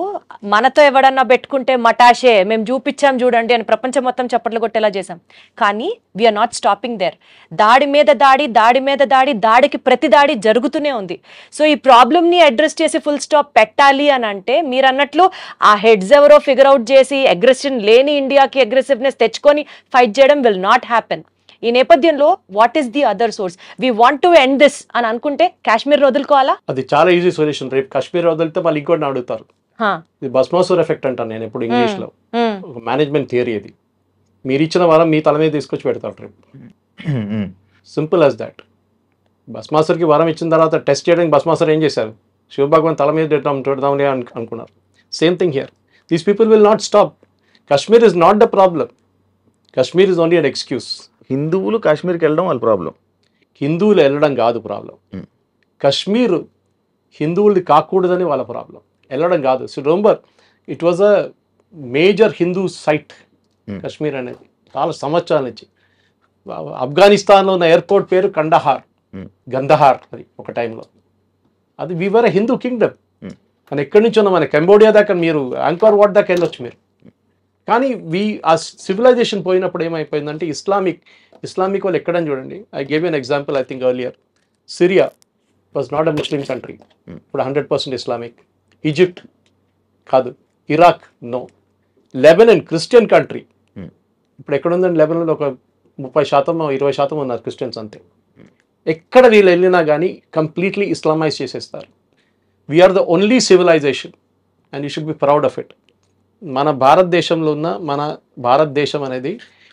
మనతో ఎవడన్నా పెట్టుకుంటే మటాషే మేము చూపించాం చూడండి అని ప్రపంచం మొత్తం చప్పట్లు కొట్టేలా చేసాం. కానీ వీఆర్ నాట్ స్టాపింగ్ దేర్. దాడి మీద దాడి, దాడి మీద దాడి, దాడికి ప్రతి దాడి జరుగుతూనే ఉంది. సో ఈ ప్రాబ్లమ్ని అడ్రస్ చేసి ఫుల్ స్టాప్ పెట్టాలి అని అంటే మీరు అన్నట్లు ఆ హెడ్స్ ఎవరో ఫిగర్ అవుట్ చేసి అగ్రెషన్ లేని ఇండియాకి అగ్రెసివ్నెస్ తెచ్చుకొని ఫైట్ చేయడం విల్ నాట్ హ్యాపెన్. ఈ నేపథ్యంలో what is the other source? We want to end this అని అనుకుంటే కాశ్మీర్ వదులుకోవాలా? అది చాలా ఈజీ సొల్యూషన్. రేపు కాశ్మీర్ వదిలితే మళ్ళీ ఇంకోటి అడుగుతారు. ఇది భస్మాసుర్ ఎఫెక్ట్ అంటాను నేను ఎప్పుడు ఇంగ్లీష్లో. ఒక మేనేజ్మెంట్ థియరీ ఇది. మీరు ఇచ్చిన వారం మీ తల మీద తీసుకొచ్చి పెడతారు రేపు. Simple as that. భస్మాసుర్కి వరం ఇచ్చిన తర్వాత టెస్ట్ చేయడానికి భస్మాసుర్ ఏం చేశారు? శివభగవాన్ తల మీద పెడదామని అనుకున్నారు. Same thing here. These people will not stop. Kashmir is not the problem. Kashmir is only an excuse. హిందువులు కాశ్మీర్కి వెళ్ళడం వాళ్ళ ప్రాబ్లం. హిందువులు వెళ్ళడం కాదు ప్రాబ్లం. కాశ్మీర్ హిందువులది కాకూడదని వాళ్ళ ప్రాబ్లం. వెళ్ళడం కాదు. So remember it was a major Hindu site Kashmir అనేది చాలా సంవత్సరాల నుంచి. ఆఫ్ఘనిస్తాన్లో ఉన్న ఎయిర్పోర్ట్ పేరు కండహార్, గంధహార్. అది ఒక టైంలో అది వీవర్ హిందూ కింగ్డమ్. కానీ ఎక్కడి నుంచి ఉన్న మన కంబోడియా దాకా మీరు యాంకార్ వాట్ దాకా వెళ్ళొచ్చు మీరు. కానీ ఆ సివిలైజేషన్ పోయినప్పుడు ఏమైపోయిందంటే ఇస్లామిక్ వాళ్ళు ఎక్కడని చూడండి. I gave an example I think earlier. Syria was not a Muslim country, ఇప్పుడు 100% ఇస్లామిక్. ఈజిప్ట్ కాదు, Iraq no. Lebanon Christian country, ఇప్పుడు ఎక్కడుందండి లెబనన్లో? ఒక 30% 20% ఉన్నారు క్రిస్టియన్స్ అంతే. ఎక్కడ వీళ్ళు వెళ్ళినా కానీ కంప్లీట్లీ ఇస్లామైజ్ చేసేస్తారు. We are the only civilisation and you should be proud of it. మన భారతదేశంలో ఉన్న మన భారతదేశం అనేది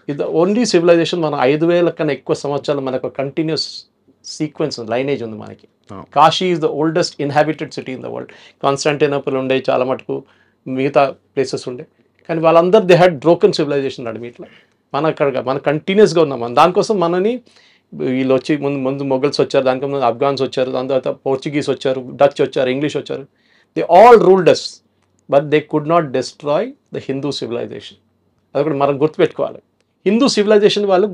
ఇది ద ఓన్లీ సివిలైజేషన్. మన 5,000 కన్నా ఎక్కువ సంవత్సరాలు మనకు కంటిన్యూస్ సీక్వెన్స్ లైనేజ్ ఉంది మనకి. Kashi is the oldest inhabited city in the world. Constantinople ఉండే, చాలా మటుకు మిగతా ప్లేసెస్ ఉండే. కానీ వాళ్ళందరూ దే హ్యాడ్ బ్రోకెన్ సివిలైజేషన్ అడి మీట్లో. మన కంటిన్యూస్గా ఉన్నాం. మనం దానికోసం మనని వీళ్ళు వచ్చి ముందు మొఘల్స్ వచ్చారు, దానికి ముందు ఆఫ్ఘాన్స్ వచ్చారు, దాని తర్వాత పోర్చుగీస్ వచ్చారు, డచ్ వచ్చారు, ఇంగ్లీష్ వచ్చారు. They all ruled us but they could not destroy the Hindu civilisation. అది కూడా మనం గుర్తుపెట్టుకోవాలి. హిందూ సివిలైజేషన్ వాళ్ళు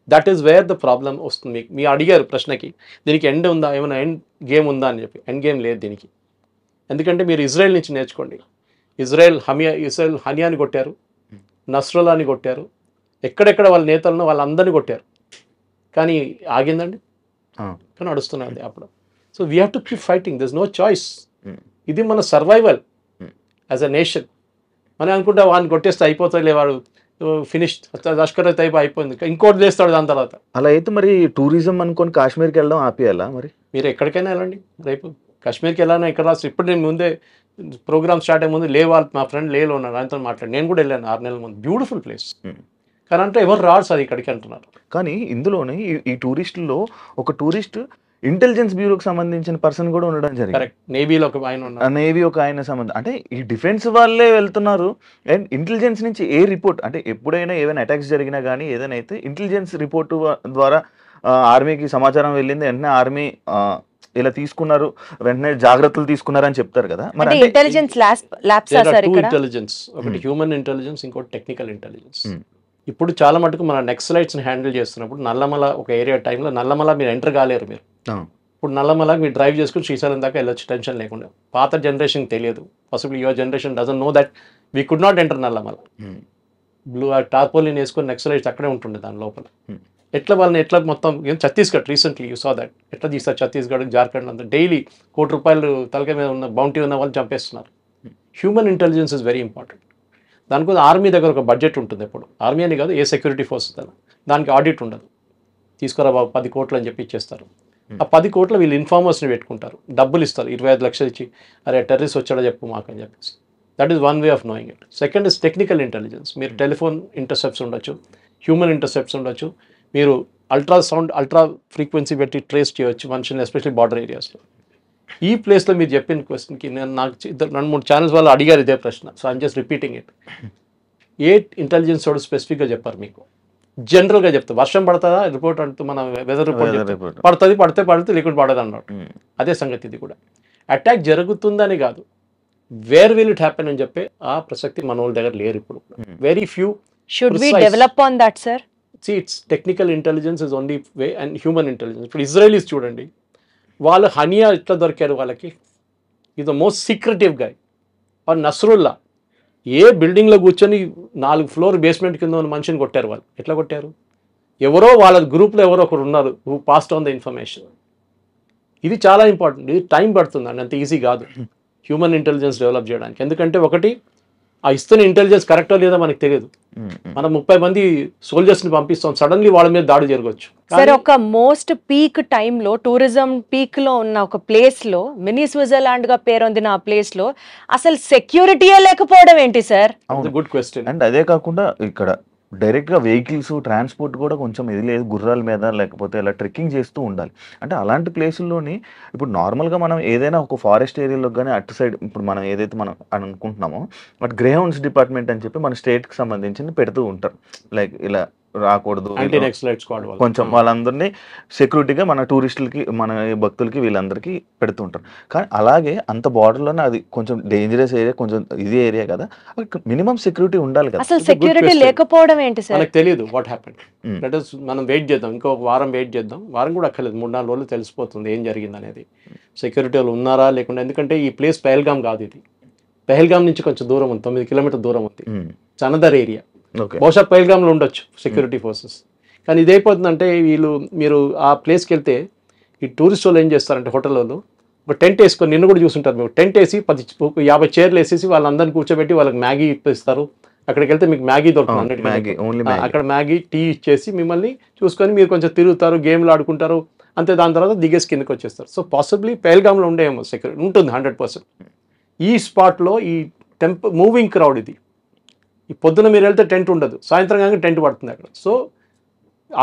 that is where the problem వస్తుంది. మీరు అడిగారు ప్రశ్నకి దీనికి ఎండ్ ఉందా, ఏమైనా ఎండ్ గేమ్ ఉందా అని చెప్పి. ఎండ్ గేమ్ లేదు దీనికి. ఎందుకంటే మీరు ఇజ్రాయెల్ నుంచి నేర్చుకోండి. ఇజ్రాయెల్ హనియాని కొట్టారు, నస్రుల్లాని కొట్టారు, ఎక్కడెక్కడ వాళ్ళ నేతలను వాళ్ళందరినీ కొట్టారు. కానీ ఆగిందండి? కానీ నడుస్తున్నది అప్పుడు. So we have to keep fighting. This no choice. ఇది మన సర్వైవల్ యాజ్ అ నేషన్. మనం అనుకుంటా వాడిని కొట్టేస్తే అయిపోతాయి, వాడు ఫినిష్డ్, లష్కర్ తైబా అయిపోయింది, ఇంకోటి చేస్తాడు దాని తర్వాత. అలా అయితే మరి టూరిజం అనుకొని కాశ్మీర్కి వెళ్ళడం ఆపేయాలా? మరి మీరు ఎక్కడికైనా వెళ్ళండి. రేపు కాశ్మీర్కి వెళ్ళాలని ఎక్కడ రాసి ఇప్పుడు నేను ముందే ప్రోగ్రామ్ స్టార్ట్ అయ్యే ముందు మా ఫ్రెండ్ లేలో ఉన్నాడు, ఆయనతో మాట్లాడి నేను కూడా వెళ్ళాను 6 నెలల ముందు. Beautiful place. కానీ అంటే ఎవరు రాడు సార్ ఇక్కడికి అంటున్నారు. కానీ ఇందులోనే ఈ టూరిస్టుల్లో ఒక టూరిస్ట్ ఇంటెలిజెన్స్ బ్యూరోకి సంబంధించిన పర్సన్ కూడా ఉండడం జరిగింది. కరెక్ట్. నేవీలో ఒక ఆయన ఉన్నారు. నేవీ ఒక ఆయన సంబంధం అంటే ఈ డిఫెన్స్ వాళ్ళే వెళ్తున్నారు. అండ్ ఇంటెలిజెన్స్ నుంచి ఏ రిపోర్ట్ అంటే ఎప్పుడైనా ఏదైనా అటాక్స్ జరిగినా కానీ ఏదైనా అయితే ఇంటెలిజెన్స్ రిపోర్ట్ ద్వారా ఆర్మీకి సమాచారం వెళ్ళింది, వెంటనే ఆర్మీ ఇలా తీసుకున్నారు, వెంటనే జాగ్రత్తలు తీసుకున్నారు అని చెప్తారు కదా. మరి ఇంటెలిజెన్స్ ఇంటెలిజెన్స్ ఒకటి హ్యూమన్ ఇంటెలిజెన్స్, ఇంకోటి టెక్నికల్ ఇంటెలిజెన్స్. ఇప్పుడు చాలా మటుకు మన నెక్సలైట్స్ని హ్యాండిల్ చేస్తున్నప్పుడు నల్లమల ఒక ఏరియా టైంలో నల్లమల మీరు ఎంటర్ కాలేరు. మీరు ఇప్పుడు నల్లమల మీరు డ్రైవ్ చేసుకుని శ్రీశైలం దాకా వెళ్ళొచ్చు టెన్షన్ లేకుండా. పాత జనరేషన్ తెలియదు. Possible your generation doesn't know that we could not enter Nallamala. Blue tarpaulin వేసుకొని నెక్సలైట్స్ అక్కడే ఉంటుండే దాని లోపల. ఎట్లా మొత్తం Chhattisgarh recently you saw that ఎట్లా తీస్తారు ఛత్తీస్గఢ్, జార్ఖండ్ అంతా డైలీ ₹1 కోటి తలకాయ మీద ఉన్న బౌంటీ ఉన్న వాళ్ళు చంపేస్తున్నారు. Human intelligence is very important. దానికోసం ఆర్మీ దగ్గర ఒక బడ్జెట్ ఉంటుంది. ఎప్పుడు ఆర్మీ అని కాదు, ఏ సెక్యూరిటీ ఫోర్స్ దానికి ఆడిట్ ఉండదు. తీసుకురా బాబు 10 కోట్లు అని చెప్పి ఇచ్చేస్తారు. ఆ 10 కోట్లు వీళ్ళు ఇన్ఫార్మర్స్ని పెట్టుకుంటారు, డబ్బులు ఇస్తారు 25 లక్షలు ఇచ్చి, అరే టెర్రరిస్ట్ వచ్చాడో చెప్పు మాకు అని చెప్పేసి. That is one way of knowing it. Second is technical intelligence. మీరు టెలిఫోన్ ఇంటర్సెప్ట్స్ ఉండొచ్చు, హ్యూమన్ ఇంటర్సెప్ట్స్ ఉండొచ్చు, మీరు అల్ట్రా ఫ్రీక్వెన్సీ పెట్టి ట్రేస్ చేయవచ్చు మనుషుల్ని, ఎస్పెషల్లీ బార్డర్ ఏరియాస్లో. ఈ ప్లేస్లో మీరు చెప్పిన క్వశ్చన్కి నేను నాకు 2-3 ఛానల్స్ వాళ్ళు అడిగారు ఇదే ప్రశ్న. So I'm just repeating it. A intelligence వాడు స్పెసిఫిక్గా చెప్పారు మీకు, జనరల్గా చెప్తారు. వర్షం పడుతుందా రిపోర్ట్ అంటూ మన వెదర్ రిపోర్ట్ పడుతుంది, పడితే లేకుండా పడదు అన్నాడు. అదే సంగతి ఇది కూడా. అటాక్ జరుగుతుందని కాదు, వేర్ విల్ ఇట్ హ్యాపెన్ అని చెప్పే ఆ ప్రసక్తి మన వాళ్ళ దగ్గర లేరు ఇప్పుడు. Very few. Should we Precise. Develop on that sir? It's technical intelligence is only way and human intelligence. ఇప్పుడు ఇజ్రాయలీస్ చూడండి, వాళ్ళు హనియా ఎట్లా దొరికారు వాళ్ళకి, is the most secretive guy. Or Nasrallah ఏ బిల్డింగ్లో కూర్చొని 4 ఫ్లోర్ బేస్మెంట్ కింద ఉన్న మనిషిని కొట్టారు. వాళ్ళు ఎట్లా కొట్టారు? ఎవరో వాళ్ళ గ్రూప్లో ఎవరో ఒకరు ఉన్నారు who passed on the information. ఇది చాలా ఇంపార్టెంట్. ఇది టైం పడుతుంది అండి, అంత ఈజీ కాదు హ్యూమన్ ఇంటెలిజెన్స్ డెవలప్ చేయడానికి. ఎందుకంటే ఒకటి, ఆ ఇస్తున్న ఇంటెలిజెన్స్ కరెక్టో లేదో మనకు తెలియదు. మనం 30 మంది సోల్జర్స్ని పంపిస్తాం, సడన్లీ వాళ్ళ మీద దాడి జరగవచ్చు. సార్, ఒక మోస్ట్ పీక్ టైంలో టూరిజం పీక్ లో ఉన్న ఒక ప్లేస్ లో, మినీ స్విట్జర్లాండ్ గా పేరొందిన ఆ ప్లేస్ లో అసలు సెక్యూరిటీయే లేకపోవడం ఏంటి సార్? Good question. అండ్ అదే కాకుండా ఇక్కడ డైరెక్ట్గా వెహికల్స్ ట్రాన్స్పోర్ట్ కూడా కొంచెం ఇది లేదు, గుర్రాల మీద లేకపోతే ఇలా ట్రెక్కింగ్ చేస్తూ ఉండాలి. అంటే అలాంటి ప్లేసుల్లోని ఇప్పుడు నార్మల్గా మనం ఏదైనా ఒక ఫారెస్ట్ ఏరియాలో కానీ అటు సైడ్ ఇప్పుడు మనం ఏదైతే మనం అనుకుంటున్నామో బట్ గ్రేహౌండ్స్ డిపార్ట్మెంట్ అని చెప్పి మన స్టేట్కి సంబంధించి పెడుతూ ఉంటారు. లైక్ ఇలా రాకూడదు, యాంటీ నక్సలైట్ స్క్వాడ్ వాళ్ళు కొంచెం వాళ్ళందరినీ సెక్యూరిటీగా మన టూరిస్టులకి మన భక్తులకి వీళ్ళందరికీ పెడుతుంటారు. కానీ అలాగే అంత బార్డర్లోనే అది కొంచెం డేంజరస్ ఏరియా, కొంచెం ఇది ఏరియా కదా, మినిమం సెక్యూరిటీ ఉండాలి కదా. అసలు సెక్యూరిటీ లేకపోవడం ఏంటి సార్? మనకు తెలియదు వాట్ హ్యాపెండ్. దట్ ఇస్ మనం వెయిట్ చేద్దాం, ఇంకో వారం వెయిట్ చేద్దాం. వారం కూడా అక్కర్లేదు, 3-4 రోజులు తెలిసిపోతుంది ఏం జరిగింది అనేది. సెక్యూరిటీ వాళ్ళు ఉన్నారా లేకుండా. ఎందుకంటే ఈ ప్లేస్ పెహల్గాం కాదు, ఇది పెహల్గాం నుంచి కొంచెం దూరం ఉంది, 9 కిలోమీటర్ దూరం ఉంది. Another area. బహుశా పెహల్గాంలో ఉండొచ్చు సెక్యూరిటీ ఫోర్సెస్. కానీ ఇదైపోతుందంటే మీరు ఆ ప్లేస్కి వెళ్తే ఈ టూరిస్ట్ వాళ్ళు ఏం చేస్తారంటే హోటల్ వాళ్ళు ఒక టెంట్ వేసుకొని, నిన్ను కూడా చూసుంటారు మీరు, టెంట్ వేసి 50 చైర్లు వేసేసి వాళ్ళందరినీ కూర్చోబెట్టి వాళ్ళకి మ్యాగీ ఇప్పిస్తారు. అక్కడికి వెళ్తే మీకు మ్యాగీ దొరుకుతుంది, అక్కడ మ్యాగీ టీ ఇచ్చేసి మిమ్మల్ని చూసుకొని మీరు కొంచెం తిరుగుతారు, గేమ్లు ఆడుకుంటారు, అంతే. దాని తర్వాత దిగేసి కిందకి వచ్చేస్తారు. సో పాసిబ్లీ పెహల్గాంలో ఉండేమో సెక్యూరిటీ ఉంటుంది 100%. ఈ స్పాట్లో ఈ మూవింగ్ క్రౌడ్ ఇది. ఈ పొద్దున మీరు వెళ్తే టెంట్ ఉండదు, సాయంత్రం కానీ టెంట్ పడుతుంది అక్కడ. సో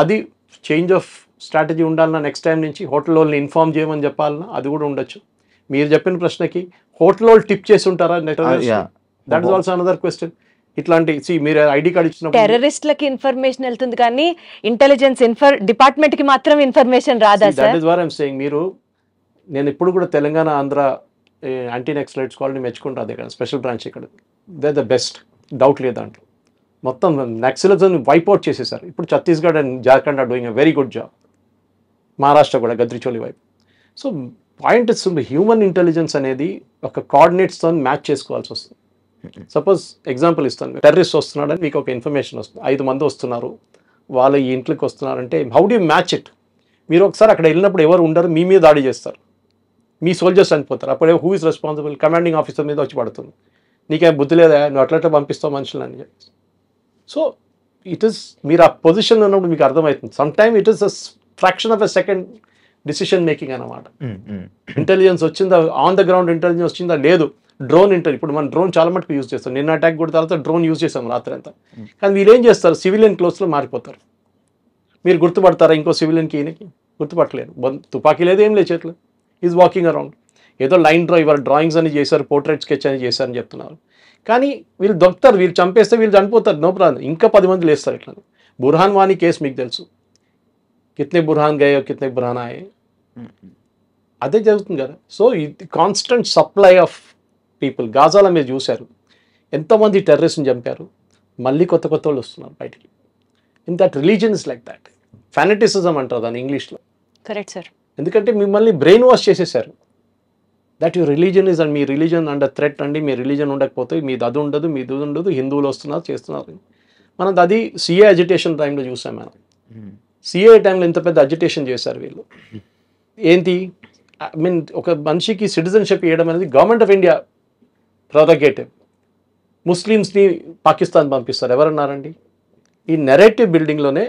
అది చేంజ్ ఆఫ్ స్ట్రాటజీ ఉండాలన్నా నెక్స్ట్ టైం నుంచి హోటల్ వాళ్ళని ఇన్ఫార్మ్ చేయమని చెప్పాలన్నా అది కూడా ఉండొచ్చు. మీరు చెప్పిన ప్రశ్నకి హోటల్ వాళ్ళు టిప్ చేసి ఉంటారా? That is also another question. ఇట్లాంటి మీరు ఐడి కార్డ్ ఇచ్చినప్పుడు టెర్రరిస్ట్లకి ఇన్ఫర్మేషన్ వెళ్తుంది కానీ ఇంటెలిజెన్స్ డిపార్ట్మెంట్ కి మాత్రం ఇన్ఫర్మేషన్ రాదా sir? That is what I am saying. నేను ఇప్పుడు కూడా తెలంగాణ ఆంధ్ర యాంటీ నక్సలైట్ స్క్వాడ్ని మెచ్చుకుంటాను. ఇక్కడ స్పెషల్ బ్రాంచ్ ఇక్కడ దే ద బెస్ట్, డౌట్ లేదు దాంట్లో. మొత్తం నక్సలిజంని వైప్అవుట్ చేసేసారు. ఇప్పుడు Chhattisgarh and Jharkhand are doing a very good job. Maharashtra కూడా గద్రిచోలి వైపు. So point is human intelligence అనేది ఒక కోఆర్డినేట్స్తో మ్యాచ్ చేసుకోవాల్సి వస్తుంది. సపోజ్ ఎగ్జాంపుల్ ఇస్తాను, టెర్రరిస్ట్ వస్తున్నాడని మీకు ఒక ఇన్ఫర్మేషన్ వస్తుంది, 5 మంది వస్తున్నారు, వాళ్ళు ఈ ఇంట్లోకి వస్తున్నారంటే how do you match it? మీరు ఒకసారి అక్కడ వెళ్ళినప్పుడు ఎవరు ఉండరు, మీ మీద దాడి చేస్తారు, మీ సోల్జర్స్ చనిపోతారు. అప్పుడే who is responsible? Commanding officer మీద వచ్చి పడుతుంది. నీకేం బుద్ధి లేదా, నువ్వు అట్లా పంపిస్తావు మనుషులని చెప్పి. సో ఇట్ ఈస్, మీరు ఆ పొజిషన్లో ఉన్నప్పుడు మీకు అర్థమవుతుంది. Some time it is a fraction of a second decision making అన్నమాట. ఇంటెలిజెన్స్ వచ్చిందా, ఆన్ ద గ్రౌండ్ ఇంటెలిజెన్స్ వచ్చిందా లేదు. డ్రోన్ ఇప్పుడు మనం డ్రోన్ చాలా మటుకు యూజ్ చేస్తాం. నిన్న అటాక్ కూడా తర్వాత డ్రోన్ యూజ్ చేస్తాం రాత్రి అంతా. కానీ వీళ్ళు ఏం చేస్తారు, సివిలియన్ క్లోత్స్లో మారిపోతారు. మీరు గుర్తుపడతారా ఇంకో సివిలియన్కి? ఈయనకి గుర్తుపట్టలేరు, తుపాకీ లేదు, ఏం లేదు చేతులు, ఈజ్ వాకింగ్ అరౌండ్. ఏదో లైన్ డ్రాయింగ్స్ అని చేశారు, పోర్ట్రేట్ స్కెచ్ అని చేశారని చెప్తున్నారు. కానీ వీళ్ళు దొరుకుతారు, వీళ్ళు చంపేస్తే వీళ్ళు చనిపోతారు, నో ప్రాబ్లం. ఇంకా 10 మంది లేస్తారు ఇట్లా. బుర్హాన్ వానీ కేసు మీకు తెలుసు, కిత్నే బుర్హాన్ గయో కిత్నే బుర్హాన్ ఆయే, అదే జరుగుతుంది కదా. సో ఇది కాన్స్టెంట్ సప్లై ఆఫ్ పీపుల్. గాజాలో మీరు చూశారు ఎంతోమంది టెర్రరిస్ట్ని చంపారు, మళ్ళీ కొత్త వాళ్ళు వస్తున్నారు బయటికి. In that religion is like that. Fanaticism అంటారు దాన్ని ఇంగ్లీష్లో. Correct sir. ఎందుకంటే మిమ్మల్ని బ్రెయిన్ వాష్ చేసేసారు. That your religion is and me religion under threat అండి. మీ రిలీజన్ ఉండకపోతే మీది అది ఉండదు, మీది ఉండదు, హిందువులు వస్తున్నారు చేస్తున్నారు. మనం అది సిఏ అజిటేషన్ టైంలో చూసాం. మనం సిఏ టైంలో ఎంత పెద్ద అజిటేషన్ చేశారు వీళ్ళు. ఏంటి, ఐ మీన్ ఒక మనిషికి సిటిజన్షిప్ ఇవ్వడం అనేది గవర్నమెంట్ ఆఫ్ ఇండియా ప్రోరగేటివ్. ముస్లిమ్స్ని పాకిస్తాన్ పంపిస్తారు, ఎవరన్నారండి? ఈ నెరేటివ్ బిల్డింగ్లోనే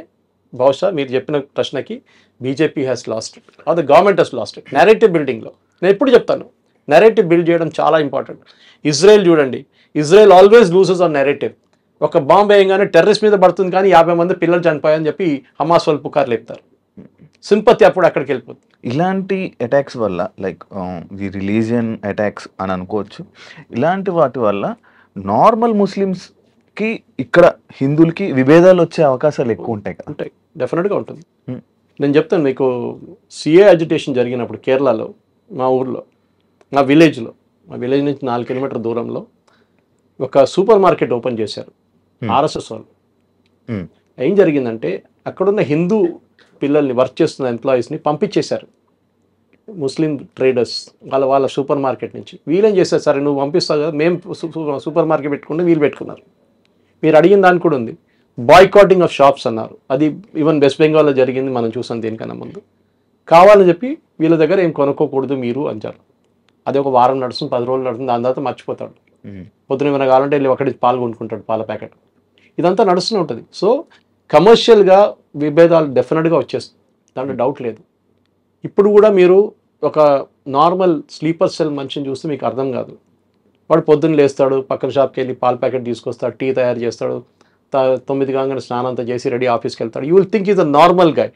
బహుశా మీరు చెప్పిన ప్రశ్నకి BJP has lost it or the government has lost it. Narrative బిల్డింగ్లో నేను ఎప్పుడు చెప్తాను, నెరేటివ్ బిల్డ్ చేయడం చాలా ఇంపార్టెంట్. ఇజ్రాయెల్ చూడండి, Israel always loses on narrative. ఒక బాంబు వేయంగానే టెర్రరిస్ట్ మీద పడుతుంది కానీ 50 మంది పిల్లలు చనిపోయాయని చెప్పి హమాస్ వాళ్ళు పుకార్లు లేపుతారు. సింపతి అప్పుడు అక్కడికి వెళ్ళిపోతుంది. ఇలాంటి అటాక్స్ వల్ల లైక్ ది రిలీజియన్ అటాక్స్ అని అనుకోవచ్చు. ఇలాంటి వాటి వల్ల నార్మల్ ముస్లిమ్స్కి ఇక్కడ హిందువులకి విభేదాలు వచ్చే అవకాశాలు ఎక్కువ ఉంటాయి కదా? ఉంటాయి, డెఫినెట్గా ఉంటుంది. నేను చెప్తాను మీకు, సిఏ అజిటేషన్ జరిగినప్పుడు కేరళలో మా ఊర్లో మా విలేజ్ నుంచి 4 కిలోమీటర్ దూరంలో ఒక సూపర్ మార్కెట్ ఓపెన్ చేశారు ఆర్ఎస్ఎస్ వాళ్ళు. ఏం జరిగిందంటే అక్కడున్న హిందూ పిల్లల్ని వర్క్ చేస్తున్న ఎంప్లాయీస్ని పంపించేశారు, ముస్లిం ట్రేడర్స్ వాళ్ళ సూపర్ మార్కెట్ నుంచి. వీళ్ళేం చేశారు, సరే నువ్వు పంపిస్తావు కదా, మేము సూపర్ మార్కెట్ పెట్టుకుంటే వీళ్ళు పెట్టుకున్నారు. మీరు అడిగిన దాని కూడా ఉంది, బాయ్కాటింగ్ ఆఫ్ షాప్స్ అన్నారు. అది ఈవెన్ వెస్ట్ బెంగాల్లో జరిగింది, మనం చూసాం దేనికన్నా ముందు. కావాలని చెప్పి వీళ్ళ దగ్గర ఏం కొనుక్కోకూడదు మీరు అంటారు. అది ఒక వారం నడుస్తుంది, 10 రోజులు నడుస్తుంది, దాని తర్వాత మర్చిపోతాడు. పొద్దున ఏమైనా కావాలంటే వెళ్ళి ఒకటి పాలు కొనుక్కుంటాడు, పాల ప్యాకెట్. ఇదంతా నడుస్తూనే ఉంటుంది. సో కమర్షియల్గా విభేదాలు డెఫినెట్గా వచ్చేస్తుంది, దాంట్లో డౌట్ లేదు. ఇప్పుడు కూడా మీరు ఒక నార్మల్ స్లీపర్ సెల్ మనిషిని చూస్తే మీకు అర్థం కాదు. వాడు పొద్దున్న లేస్తాడు, పక్కన షాప్కి వెళ్ళి పాల ప్యాకెట్ తీసుకొస్తాడు, టీ తయారు చేస్తాడు, 9 కాగానే స్నానం అంతా చేసి రెడీ ఆఫీస్కి వెళ్తాడు. You will think is a normal guy.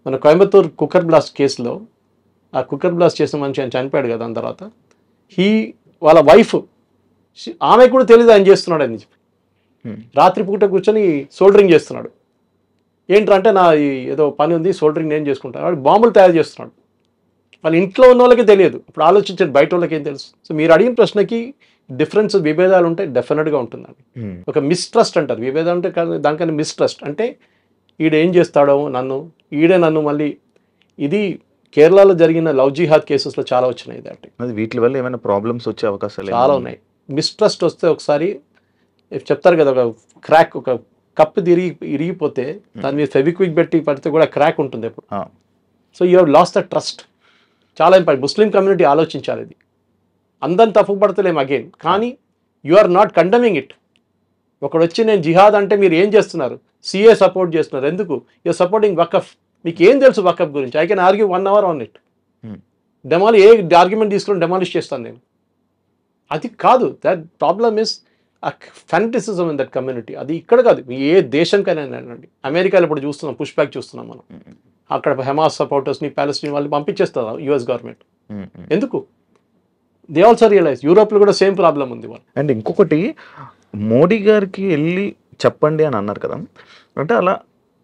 మన కోయంబత్తూర్ కుక్కర్ బ్లాస్ట్ కేసులో ఆ కుక్కర్ బ్లాస్ట్ చేసిన మనిషి ఆయన చనిపోయాడు కదా, దాని తర్వాత వాళ్ళ వైఫ్ ఆమె కూడా తెలియదు ఆయన చేస్తున్నాడు అని చెప్పి రాత్రిపూట కూర్చొని సోల్డరింగ్ చేస్తున్నాడు. ఏంటంటే నా ఏదో పని ఉంది, సోల్డరింగ్ నేను చేసుకుంటాను. వాడు బాంబులు తయారు చేస్తున్నాడు. వాళ్ళ ఇంట్లో ఉన్న వాళ్ళకి తెలియదు. ఇప్పుడు ఆలోచించండి, బయట వాళ్ళకి ఏం తెలుసు. సో మీరు అడిగిన ప్రశ్నకి డిఫరెన్స్, విభేదాలు ఉంటే డెఫినెట్గా ఉంటుందండి. ఒక మిస్ట్రస్ట్ అంటారు, విభేదాలు అంటే దానికన్నా మిస్ట్రస్ట్ అంటే ఈడేం చేస్తాడో ఈడే నన్ను మళ్ళీ. ఇది కేరళలో జరిగిన లవ్ జిహాద్ కేసెస్లో చాలా వచ్చినాయి. అది వీటి వల్ల ఏమైనా ప్రాబ్లమ్స్ వచ్చే అవకాశాలు చాలా ఉన్నాయి. మిస్ట్రస్ట్ వస్తే ఒకసారి చెప్తారు కదా, ఒక క్రాక్, ఒక కప్పు ఇరిగిపోతే దాని మీద ఫెవిక్విక్ పెట్టి పడితే కూడా క్రాక్ ఉంటుంది ఎప్పుడు. So you have lost the trust. చాలా ఇంపార్టెంట్. ముస్లిం కమ్యూనిటీ ఆలోచించాలి. ఇది అందరిని తప్పు పడతలేము అగైన్, కానీ you are not condemning it. ఒకడు వచ్చి నేను జిహాద్ అంటే మీరు ఏం చేస్తున్నారు, సిఏ సపోర్ట్ చేస్తున్నారు, ఎందుకు? యూఆర్ సపోర్టింగ్ వకఫ్. మీకు ఏం తెలుసు వకఫ్ గురించి? I can argue 1 hour on it. ఏ ఆర్గ్యుమెంట్ తీసుకొని డెమాలిష్ చేస్తాను నేను. అది కాదు. That problem is fanaticism in that community. అది ఇక్కడ కాదు, ఏ దేశంకైనా అండి. అమెరికాలో ఇప్పుడు చూస్తున్నాం, పుష్ బ్యాక్ చూస్తున్నాం మనం. అక్కడ హమాస్ సపోర్టర్స్ని, ప్యాలెస్టైన్ వాళ్ళు పంపించేస్తారు యుఎస్ గవర్నమెంట్. ఎందుకు? They also realise. యూరోప్లో కూడా సేమ్ ప్రాబ్లం ఉంది వాళ్ళు. అండ్ ఇంకొకటి, మోడీ గారికి వెళ్ళి చెప్పండి అని అన్నారు కదా, అంటే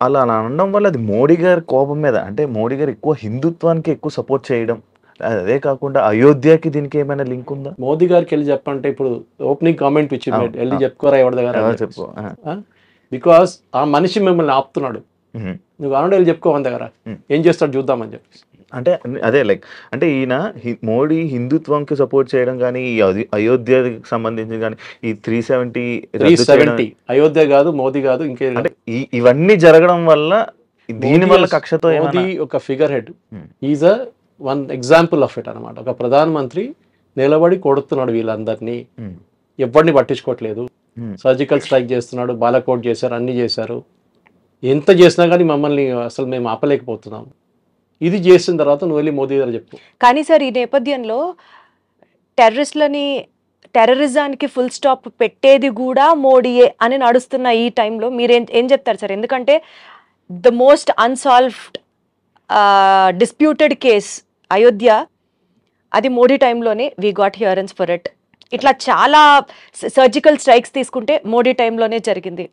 అలా అనడం వల్ల అది మోడీ గారి కోపం మీద, అంటే మోడీ గారు ఎక్కువ హిందుత్వానికి ఎక్కువ సపోర్ట్ చేయడం, అదే కాకుండా అయోధ్యకి దీనికి ఏమైనా లింక్ ఉందా? మోదీ గారికి వెళ్ళి చెప్పంటే ఇప్పుడు ఓపెనింగ్ కామెంట్ ఇచ్చి వెళ్ళి చెప్పుకోరా ఎవరి దగ్గర చెప్పు. బికాస్ ఆ మనిషి మిమ్మల్ని ఆపుతున్నాడు. నువ్వు అనడం వెళ్ళి చెప్పుకో మన దగ్గర, ఏం చేస్తాడు చూద్దామని చెప్పి. అంటే అదే లైక్, అంటే ఈయన మోడీ హిందుత్వంకి సపోర్ట్ చేయడం కానీ, ఈ అయోధ్యకి సంబంధించి కానీ, ఈ 370 అయోధ్య కాదు, మోదీ కాదు, ఇంకే, అంటే ఇవన్నీ జరగడం వల్ల, దీని వల్ల కక్షతో మోదీ ఒక figure head. Is a one example of it అనమాట. ఒక ప్రధానమంత్రి నిలబడి కొడుతున్నాడు వీళ్ళందరినీ, ఎవరిని పట్టించుకోవట్లేదు. సర్జికల్ స్ట్రైక్ చేస్తున్నాడు, బాలకోట్ చేశారు, అన్ని చేశారు. ఎంత చేసినా కానీ మమ్మల్ని అసలు మేము ఆపలేకపోతున్నాం. ఇది చేసిన తర్వాత నువ్వు వెళ్ళి మోదీ గారు చెప్పు. కానీ సార్, ఈ నేపథ్యంలో టెర్రరిజానికి ఫుల్ స్టాప్ పెట్టేది కూడా మోడీయే అని నడుస్తున్న ఈ టైంలో మీరు ఏం చెప్తారు సార్? ఎందుకంటే the most unsolved disputed case Ayodhya, అది మోడీ టైంలోనే వీ గాట్ హియరెన్స్ ఫర్ ఇట్. ఇట్లా చాలా సర్జికల్ స్ట్రైక్స్ తీసుకుంటే మోడీ టైంలోనే జరిగింది.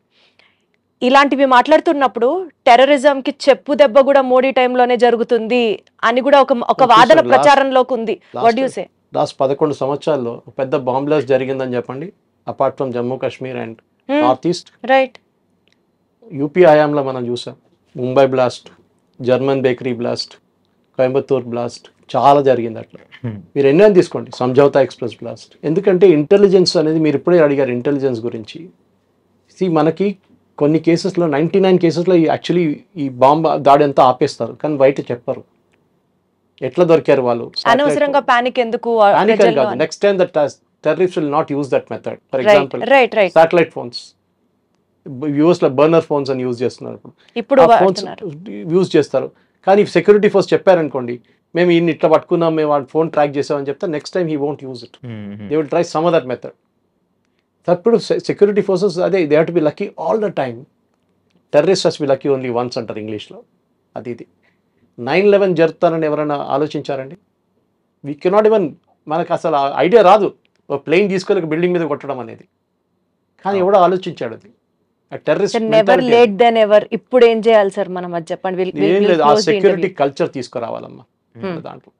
ఇలాంటివి మాట్లాడుతున్నప్పుడు టెర్రరిజంకి చెప్పు దెబ్బ కూడా మోడీ టైంలోనే జరుగుతుంది అని కూడా ఒక వాదన ప్రచారంలోకి ఉంది. What you say? లాస్ట్ 11 సంవత్సరాల్లో పెద్ద బాంబ్ బ్లాస్ట్ జరిగిందని చెప్పండి, apart from Jammu Kashmir and north east. Right. UP హయాంలో మనం చూసాం, Mumbai blast, German bakery blast, Coimbatore blast, చాలా జరిగింది అట్లా. మీరు ఎన్నో తీసుకోండి, సంజౌతా ఎక్స్ప్రెస్ బ్లాస్ట్. ఎందుకంటే ఇంటెలిజెన్స్ అనేది, మీరు ఇప్పుడే అడిగారు ఇంటెలిజెన్స్ గురించి. మనకి కొన్ని కేసెస్లో 99 కేసెస్లో యాక్చువల్లీ ఈ బాంబ్ దాడి అంతా ఆపేస్తారు, కానీ బయట చెప్పరు ఎట్లా దొరికారు వాళ్ళు. అనవసరంగా పానిక్ ఎందుకు? Next time that terrorist will not use that method. For example satellite phones, యూఎస్లో బర్నర్ ఫోన్స్ అని యూజ్ చేస్తున్నారు. ఇప్పుడు ఫోన్స్ యూజ్ చేస్తారు, కానీ సెక్యూరిటీ ఫోర్స్ చెప్పారనుకోండి, మేము ఇన్ని ఇట్లా పట్టుకున్నాం, మేము వాడి ఫోన్ ట్రాక్ చేసామని చెప్తే next time he won't use it. They will try some other method. అప్పుడు సెక్యూరిటీ ఫోర్సెస్ అదే, they have to be lucky all the time. Terrorist has B lucky only once అంటారు ఇంగ్లీష్లో. ఇది 9/11 జరుగుతానని ఎవరైనా ఆలోచించారండి? వీ కెనాట్ ఈవెన్, మనకు అసలు idea రాదు ఒక ప్లేన్ తీసుకొని బిల్డింగ్ మీద కొట్టడం అనేది. కానీ ఎవడో ఆలోచించాడు అది. ఇప్పుడు ఏం చేయాలి సార్ మనం, అది చెప్పండి. ఏం లేదు, ఆ సెక్యూరిటీ కల్చర్ తీసుకురావాలమ్మా దాంట్లో.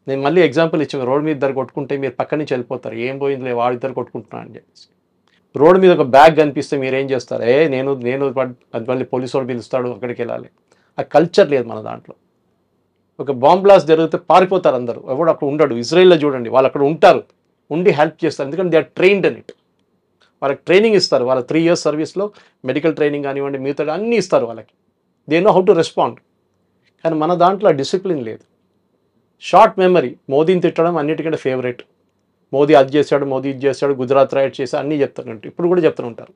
నేను మళ్ళీ ఎగ్జాంపుల్ ఇచ్చాను, రోడ్ మీద ఇద్దరు కొట్టుకుంటే మీరు పక్క నుంచి వెళ్ళిపోతారు, ఏం పోయిందిలే వాడు ఇద్దరు కొట్టుకుంటున్నా అని చెప్పేసి. రోడ్ మీద ఒక బ్యాగ్ కనిపిస్తే మీరు ఏం చేస్తారు, నేను అది మళ్ళీ పోలీసు వాడు పిలుస్తాడు అక్కడికి వెళ్ళాలి. ఆ కల్చర్ లేదు మన దాంట్లో. ఒక బాంబ్ బ్లాస్ట్ జరిగితే పారిపోతారు అందరూ, ఎవడు అక్కడ ఉండడు. ఇజ్రాయిల్లో చూడండి, వాళ్ళు అక్కడ ఉంటారు, ఉండి హెల్ప్ చేస్తారు, ఎందుకంటే they are trained in it. వాళ్ళకి ట్రైనింగ్ ఇస్తారు, వాళ్ళ 3 years సర్వీస్లో మెడికల్ ట్రైనింగ్ కానివ్వండి, మిగతా అన్నీ ఇస్తారు వాళ్ళకి. They know how to respond. కానీ మన దాంట్లో డిసిప్లిన్ లేదు, షార్ట్ మెమరీ. మోదీని తిట్టడం అన్నిటికంటే ఫేవరెట్. మోదీ అది చేశాడు, మోదీ ఇది చేశాడు, గుజరాత్ రైట్ చేశాడు, అన్నీ చెప్తారు, ఇప్పుడు కూడా చెప్తూ ఉంటారు.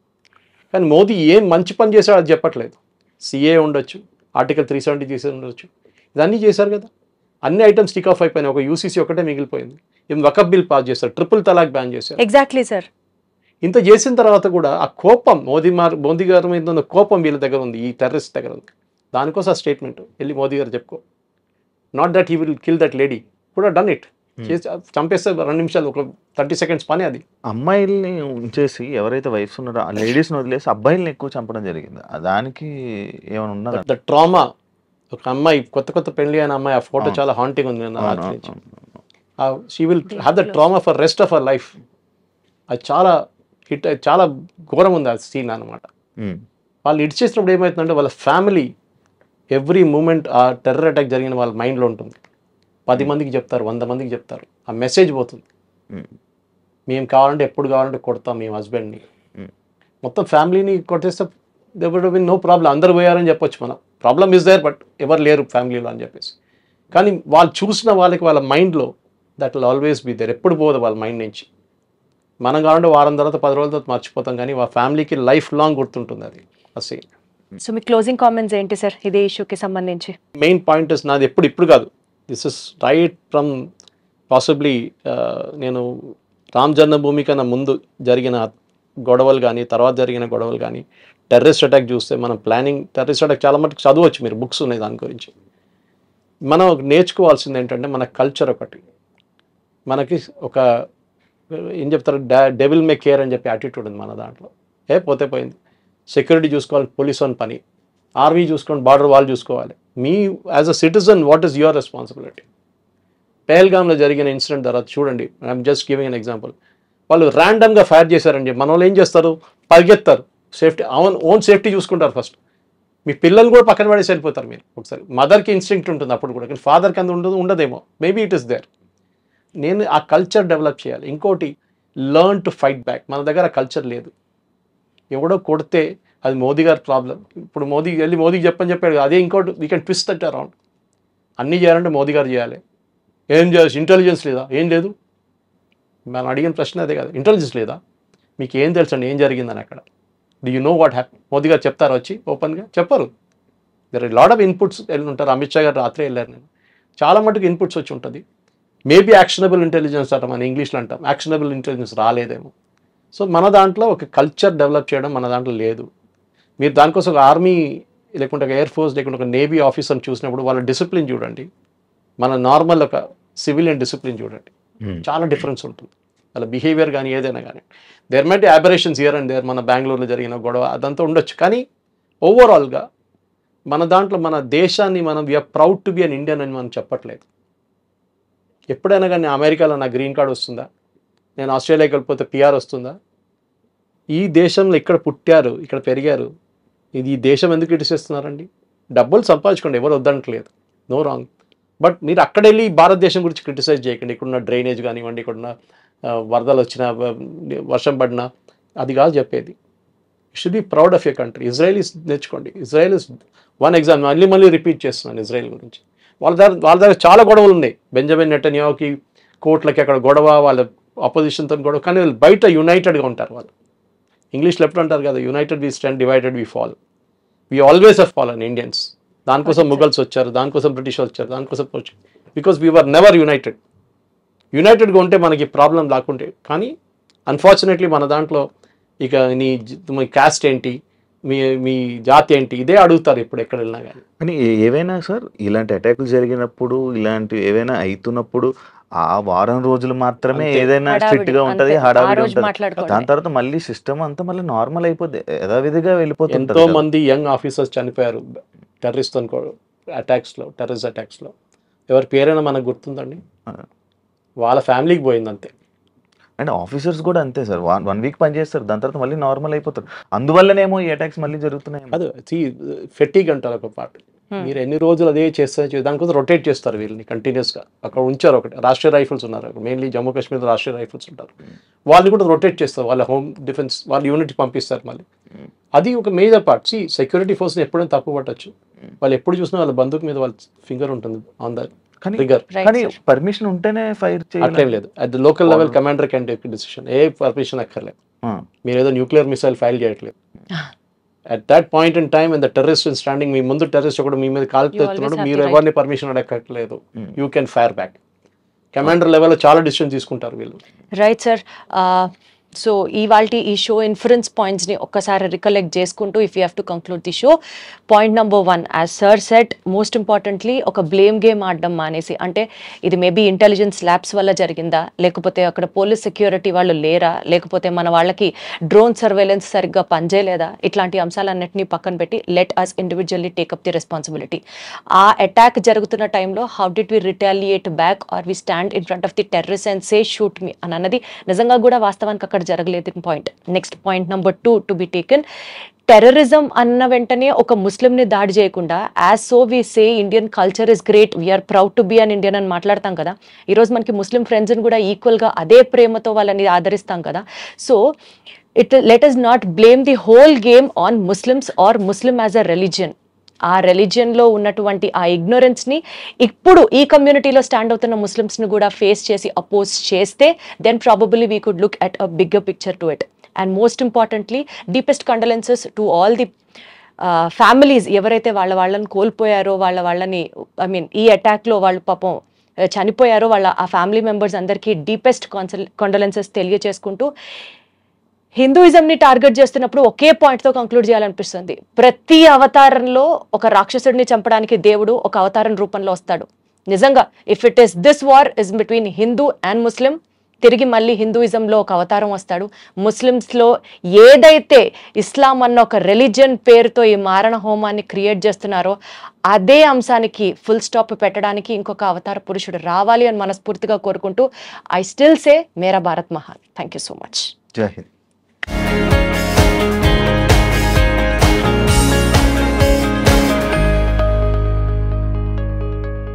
కానీ మోదీ ఏం మంచి పని చేశాడు అది చెప్పట్లేదు. సిఏ ఉండొచ్చు, ఆర్టికల్ 370 చేసి ఉండొచ్చు, ఇదన్నీ చేశారు కదా. అన్ని ఐటమ్స్ టిక్ ఆఫ్ అయిపోయినాయి, ఒక యూసీసీ ఒకటే మిగిలిపోయింది. ఏం వకఫ్ బిల్ పాస్ చేశారు, ట్రిపుల్ తలాక్ బ్యాన్ చేశారు. Exactly sir. ఇంత చేసిన తర్వాత కూడా ఆ కోపం మోదీ గారి మీద ఉన్న కోపం వీళ్ళ దగ్గర ఉంది, ఈ టెర్రరిస్ట్ దగ్గర ఉంది. దానికోసం ఆ స్టేట్మెంట్ వెళ్ళి మోదీ గారు చెప్పుకో, not that he will kill that lady, కూడా డన్ ఇట్. చేసి చంపేస్తే 2 నిమిషాలు, ఒక 30 seconds పని అది. అమ్మాయిల్ని ఉంచేసి ఎవరైతే వైఫ్స్ ఉన్నారో ఆ లేడీస్ని వదిలేసి అబ్బాయిల్ని ఎక్కువ చంపడం జరిగింది. దానికి ఏమైనా ఉన్నదా? The trauma. ఒక అమ్మాయి కొత్త పెళ్లి అయిన అమ్మాయి, ఆ ఫోటో చాలా హాంటింగ్ ఉంది. She will have the trauma for rest of our life. అది చాలా ఘోరం ఉంది ఆ సీన్ అనమాట. వాళ్ళు ఇడిచేసినప్పుడు ఏమవుతుందంటే వాళ్ళ ఫ్యామిలీ ఎవ్రీ మూమెంట్ ఆ టెర్రర్ అటాక్ జరిగిన వాళ్ళ మైండ్లో ఉంటుంది. 10 మందికి చెప్తారు, 100 మందికి చెప్తారు, ఆ మెసేజ్ పోతుంది. మేము కావాలంటే ఎప్పుడు కావాలంటే కొడతాం మేము హస్బెండ్ని. మొత్తం ఫ్యామిలీని కొట్టేస్తే they would been no problem, అందరు పోయారని చెప్పొచ్చు మనం. ప్రాబ్లమ్ ఇస్ దేర్, బట్ ఎవరు లేరు ఫ్యామిలీలో అని చెప్పేసి. కానీ వాళ్ళు చూసిన వాళ్ళ మైండ్లో that will always be there, ఎప్పుడు పోదు వాళ్ళ మైండ్ నుంచి. మనం కావాలంటే వారం తర్వాత 10 రోజుల తర్వాత మర్చిపోతాం, కానీ వాళ్ళ ఫ్యామిలీకి లైఫ్ లాంగ్ గుర్తుంటుంది అది ఆ సీన్. సో మీ క్లోజింగ్ కామెంట్స్ ఏంటి సార్ ఇదే ఇష్యూకి సంబంధించి? మెయిన్ పాయింట్ ఇస్ నాది ఇప్పుడు కాదు, this is right from possibly నేను రామ్ జన్మభూమి కన్నా ముందు జరిగిన గొడవలు కానీ, తర్వాత జరిగిన గొడవలు కానీ, టెర్రరిస్ట్ అటాక్ చూస్తే మనం ప్లానింగ్ టెర్రరిస్ట్ అటాక్ చాలా మటుకు చదవచ్చు, మీరు బుక్స్ ఉన్నాయి దాని గురించి. మనం నేర్చుకోవాల్సింది ఏంటంటే మన కల్చర్ ఒకటి. మనకి ఒక ఏం చెప్తారు, డెవిల్ మే కేర్ అని చెప్పి యాటిట్యూడ్ ఉంది మన దాంట్లో. పోతే పోయింది, సెక్యూరిటీ చూసుకోవాలి పోలీస్ అని పని, ఆర్మీ చూసుకోండి, బార్డర్ వాళ్ళు చూసుకోవాలి. మీ as a citizen what is your responsibility? పెహల్గామ్లో జరిగిన ఇన్సిడెంట్ తర్వాత చూడండి, I'm just giving an example. వాళ్ళు ర్యాండమ్గా ఫైర్ చేశారని చెప్పి మన వాళ్ళు ఏం చేస్తారు, పరిగెత్తారు, సేఫ్టీ ఓన్ సేఫ్టీ చూసుకుంటారు ఫస్ట్. మీ పిల్లలు కూడా పక్కన పడేసి వెళ్ళిపోతారు మీరు. ఒకసారి మదర్కి ఇన్స్టింక్ట్ ఉంటుంది అప్పుడు కూడా, కానీ ఫాదర్కి అంత ఉండదేమో, మేబీ ఇట్ ఇస్ దేర్. నేను ఆ కల్చర్ డెవలప్ చేయాలి. ఇంకోటి, లర్న్ టు ఫైట్ బ్యాక్. మన దగ్గర ఆ కల్చర్ లేదు. ఎవడో కొడితే అది మోదీ గారి ప్రాబ్లం. ఇప్పుడు మోదీకి చెప్పాడు, అదే ఇంకోటి we can twist that around. అన్నీ చేయాలంటే మోదీ గారు చేయాలి. ఏం చేయాలి, ఇంటెలిజెన్స్ లేదా? ఏం లేదు. మనం అడిగిన ప్రశ్న అదే కదా, ఇంటెలిజెన్స్ లేదా? మీకు ఏం తెలుసండి ఏం జరిగిందని అక్కడ? Do you know what happy? Modi garu చెప్తారు వచ్చి ఓపెన్గా? చెప్పరు. There are lot of inputs వెళ్ళి ఉంటారు. అమిత్ షా గారు రాత్రి వెళ్ళారు, నేను చాలా మటుకు ఇన్పుట్స్ వచ్చి ఉంటుంది. మేబీ యాక్షనబుల్ ఇంటెలిజెన్స్ అంటాం, మన ఇంగ్లీష్లో అంటాం, యాక్షనబుల్ ఇంటెలిజెన్స్ రాలేదేమో. సో మన దాంట్లో ఒక కల్చర్ డెవలప్ చేయడం మన దాంట్లో లేదు. మీరు దానికోసం ఒక ఆర్మీ లేకుంటే ఒక ఎయిర్ ఫోర్స్ లేకుంటే ఒక నేవీ ఆఫీసర్ని చూసినప్పుడు వాళ్ళ డిసిప్లిన్ చూడండి, మన నార్మల్ ఒక సివిలియన్ డిసిప్లిన్ చూడండి, చాలా డిఫరెన్స్ ఉంటుంది వాళ్ళ బిహేవియర్ కానీ ఏదైనా కానీ. There might aberrations here and there, మన బెంగళూరులో జరిగిన గొడవ అదంతా ఉండొచ్చు, కానీ ఓవరాల్గా మన దాంట్లో మన దేశాన్ని మనం we are proud to be an Indian అని మనం చెప్పట్లేదు. ఎప్పుడైనా కానీ అమెరికాలో నా గ్రీన్ కార్డ్ వస్తుందా? నేను ఆస్ట్రేలియాకి వెళ్ళిపోతే పిఆర్ వస్తుందా? ఈ దేశంలో ఇక్కడ పుట్టారు, ఇక్కడ పెరిగారు, ఈ దేశం ఎందుకు ఇడిసేస్తున్నారండి? డబ్బులు సంపాదించుకోండి, ఎవరు వద్దనట్లేదు, నో రాంగ్. బట్ మీరు అక్కడ వెళ్ళి భారతదేశం గురించి క్రిటిసైజ్ చేయకండి. ఇక్కడున్న డ్రైనేజ్ కానివ్వండి, ఇక్కడున్న వరదలు వచ్చినా, వర్షం పడినా, అది కాదు చెప్పేది. You should be proud of your country. Israelis నేర్చుకోండి. Israel is one exam. మళ్ళీ రిపీట్ చేస్తున్నాను ఇజ్రాయెల్ గురించి. వాళ్ళ దగ్గర చాలా గొడవలు ఉన్నాయి. బెంజమిన్ నెటన్యాహుకి కోర్టులకి అక్కడ గొడవ, వాళ్ళ అపోజిషన్తో గొడవ, కానీ వాళ్ళు బయట యునైటెడ్గా ఉంటారు. వాళ్ళు ఇంగ్లీష్లో ఎప్పుడు అంటారు కదా, united we stand, divided we fall. We always have fallen Indians. దానికోసం ముఘల్స్ వచ్చారు, దానికోసం బ్రిటిష్ వచ్చారు, దానికోసం బికాస్ వీ వర్ నెవర్ యునైటెడ్గా ఉంటే మనకి ప్రాబ్లం లేకుంటే. కానీ అన్ఫార్చునేట్లీ మన దాంట్లో ఇక మీ క్యాస్ట్ ఏంటి, మీ జాతి ఏంటి, ఇదే అడుగుతారు ఇప్పుడు ఎక్కడ వెళ్ళినా కానీ. కానీ ఏవైనా సార్ ఇలాంటి అటాకులు జరిగినప్పుడు, ఇలాంటి ఏవైనా అవుతున్నప్పుడు ఆ వారం రోజులు మాత్రమే ఏదైనా స్ట్రిక్ట్ గా ఉంటది, హడావిడి ఉంటది. దాని తర్వాత మళ్ళీ సిస్టమ్ అంతా మళ్ళీ నార్మల్ అయిపోద్ది, యథావిధిగా వెళ్ళిపోతుంది. ఎంతో మంది యంగ్ ఆఫీసర్స్ చనిపోయారు టెర్రరిస్ట్ అటాక్స్లో. ఎవరి పేరైనా మనకు గుర్తుందండి? వాళ్ళ ఫ్యామిలీకి పోయింది అంతే. అండ్ ఆఫీసర్స్ కూడా అంతే సార్, 1 వీక్ పని చేస్తారు, దాని తర్వాత మళ్ళీ నార్మల్ అయిపోతారు. అందువల్లనేమో ఈ అటాక్స్ మళ్ళీ జరుగుతున్నాయి. అది ఫెటిగ్ అంటారు ఒక పార్ట్. మీరు ఎన్ని రోజులు అదే చేస్తారు, దానికోసం రొటేట్ చేస్తారు వీళ్ళని కంటిన్యూస్గా. అక్కడ ఉంచారు ఒకటి రాష్ట్రీయ రైఫిల్స్ ఉన్నారు, మెయిన్లీ జమ్మూ కాశ్మీర్ రాష్ట్రీయ రైఫిల్స్ ఉంటారు, వాళ్ళు కూడా రొటేట్ చేస్తారు, వాళ్ళ హోమ్ డిఫెన్స్ వాళ్ళ యూనిట్ పంపిస్తారు మళ్ళీ. అది ఒక మేజర్ పార్ట్. సెక్యూరిటీ ఫోర్స్ని ఎప్పుడైనా తప్పు పట్టచ్చు, వాళ్ళు ఎప్పుడు చూసినా వాళ్ళ బందూక్ మీద వాళ్ళ ఫింగర్ ఉంటుంది ఆన్ ద ట్రిగ్గర్. కానీ పర్మిషన్ ఉంటేనే ఫైర్ అట్లేం లేదు. At the local level commander can take decision. ఏ పర్మిషన్ అక్కర్లేదు. మీరు ఏదో న్యూక్లియర్ మిసైల్ ఫైల్ చేయట్లేదు. At that point in time and the terrorist standing, మీ ముందు టెర్రరిస్ట్ ఒకటి మీ మీద కాల్ తెస్తున్నాడు, మీరు ఎవరిని పర్మిషన్ అడగట్లేదు, you can fire back. Commander లెవెల్లో చాలా డిసిషన్ తీసుకుంటారు వీళ్ళు. Right sir. సో ఇవాల్టి ఈ షో ఇన్ఫరెన్స్ పాయింట్స్ని ఒక్కసారి రికలెక్ట్ చేసుకుంటూ if you have to conclude the show, point number 1 as sir set, most importantly ఒక బ్లేమ్ గేమ్ ఆడడం మానేసి, అంటే ఇది మేబీ ఇంటెలిజెన్స్ ల్యాబ్స్ వల్ల జరిగిందా, లేకపోతే అక్కడ పోలీస్ సెక్యూరిటీ వాళ్ళు లేరా, లేకపోతే మన వాళ్ళకి డ్రోన్ సర్వేలెన్స్ సరిగ్గా పనిచేయలేదా, ఇట్లాంటి అంశాలన్నింటినీ పక్కన పెట్టి let us individually take up the responsibility. ఆ అటాక్ జరుగుతున్న టైంలో how did we retaliate back or we stand in front of the terrorist and say shoot me అని అన్నది నిజంగా కూడా వాస్తవానికి అక్కడ జరగలేదు point. Next point number 2 to be taken, terrorism అన్న వెంటనే ఒక ముస్లింని దాడి చేయకుండా as so we say Indian culture is great, we're proud to be an Indian అని మాట్లాడతాం కదా. ఈరోజు మనకి ముస్లిం ఫ్రెండ్స్ని కూడా ఈక్వల్గా అదే ప్రేమతో వాళ్ళని ఆదరిస్తాం కదా. So let us not blame the whole game on Muslims or Muslim as a religion. ఆ రిలీజియన్లో ఉన్నటువంటి ఆ ఇగ్నోరెన్స్ని ఇప్పుడు ఈ కమ్యూనిటీలో స్టాండ్ అవుతున్న ముస్లిమ్స్ని కూడా ఫేస్ చేసి అపోజ్ చేస్తే then probably we could look at a bigger picture to it. And most importantly deepest condolences to all the families ఎవరైతే వాళ్ళని కోల్పోయారో, వాళ్ళని ఈ అటాక్లో వాళ్ళు పాపం చనిపోయారో, ఆ ఫ్యామిలీ మెంబర్స్ అందరికీ డీపెస్ట్ కండోలెన్సెస్ తెలియచేసుకుంటూ, హిందూయిజంని టార్గెట్ చేస్తున్నప్పుడు ఒకే పాయింట్తో కంక్లూడ్ చేయాలనిపిస్తుంది. ప్రతి అవతారంలో ఒక రాక్షసుడిని చంపడానికి దేవుడు ఒక అవతారం రూపంలో వస్తాడు. నిజంగా if it is this war is between Hindu and Muslim, తిరిగి మళ్ళీ హిందూయిజంలో ఒక అవతారం వస్తాడు. ముస్లిమ్స్లో ఏదైతే ఇస్లాం అన్న ఒక రిలీజియన్ పేరుతో ఈ మారణ హోమాన్ని క్రియేట్ చేస్తున్నారో అదే అంశానికి ఫుల్ స్టాప్ పెట్టడానికి ఇంకొక అవతార పురుషుడు రావాలి అని మనస్ఫూర్తిగా కోరుకుంటూ, ఐ స్టిల్ సే మేరా భారత్ మహాన్. Thank you so much. జై హింద్.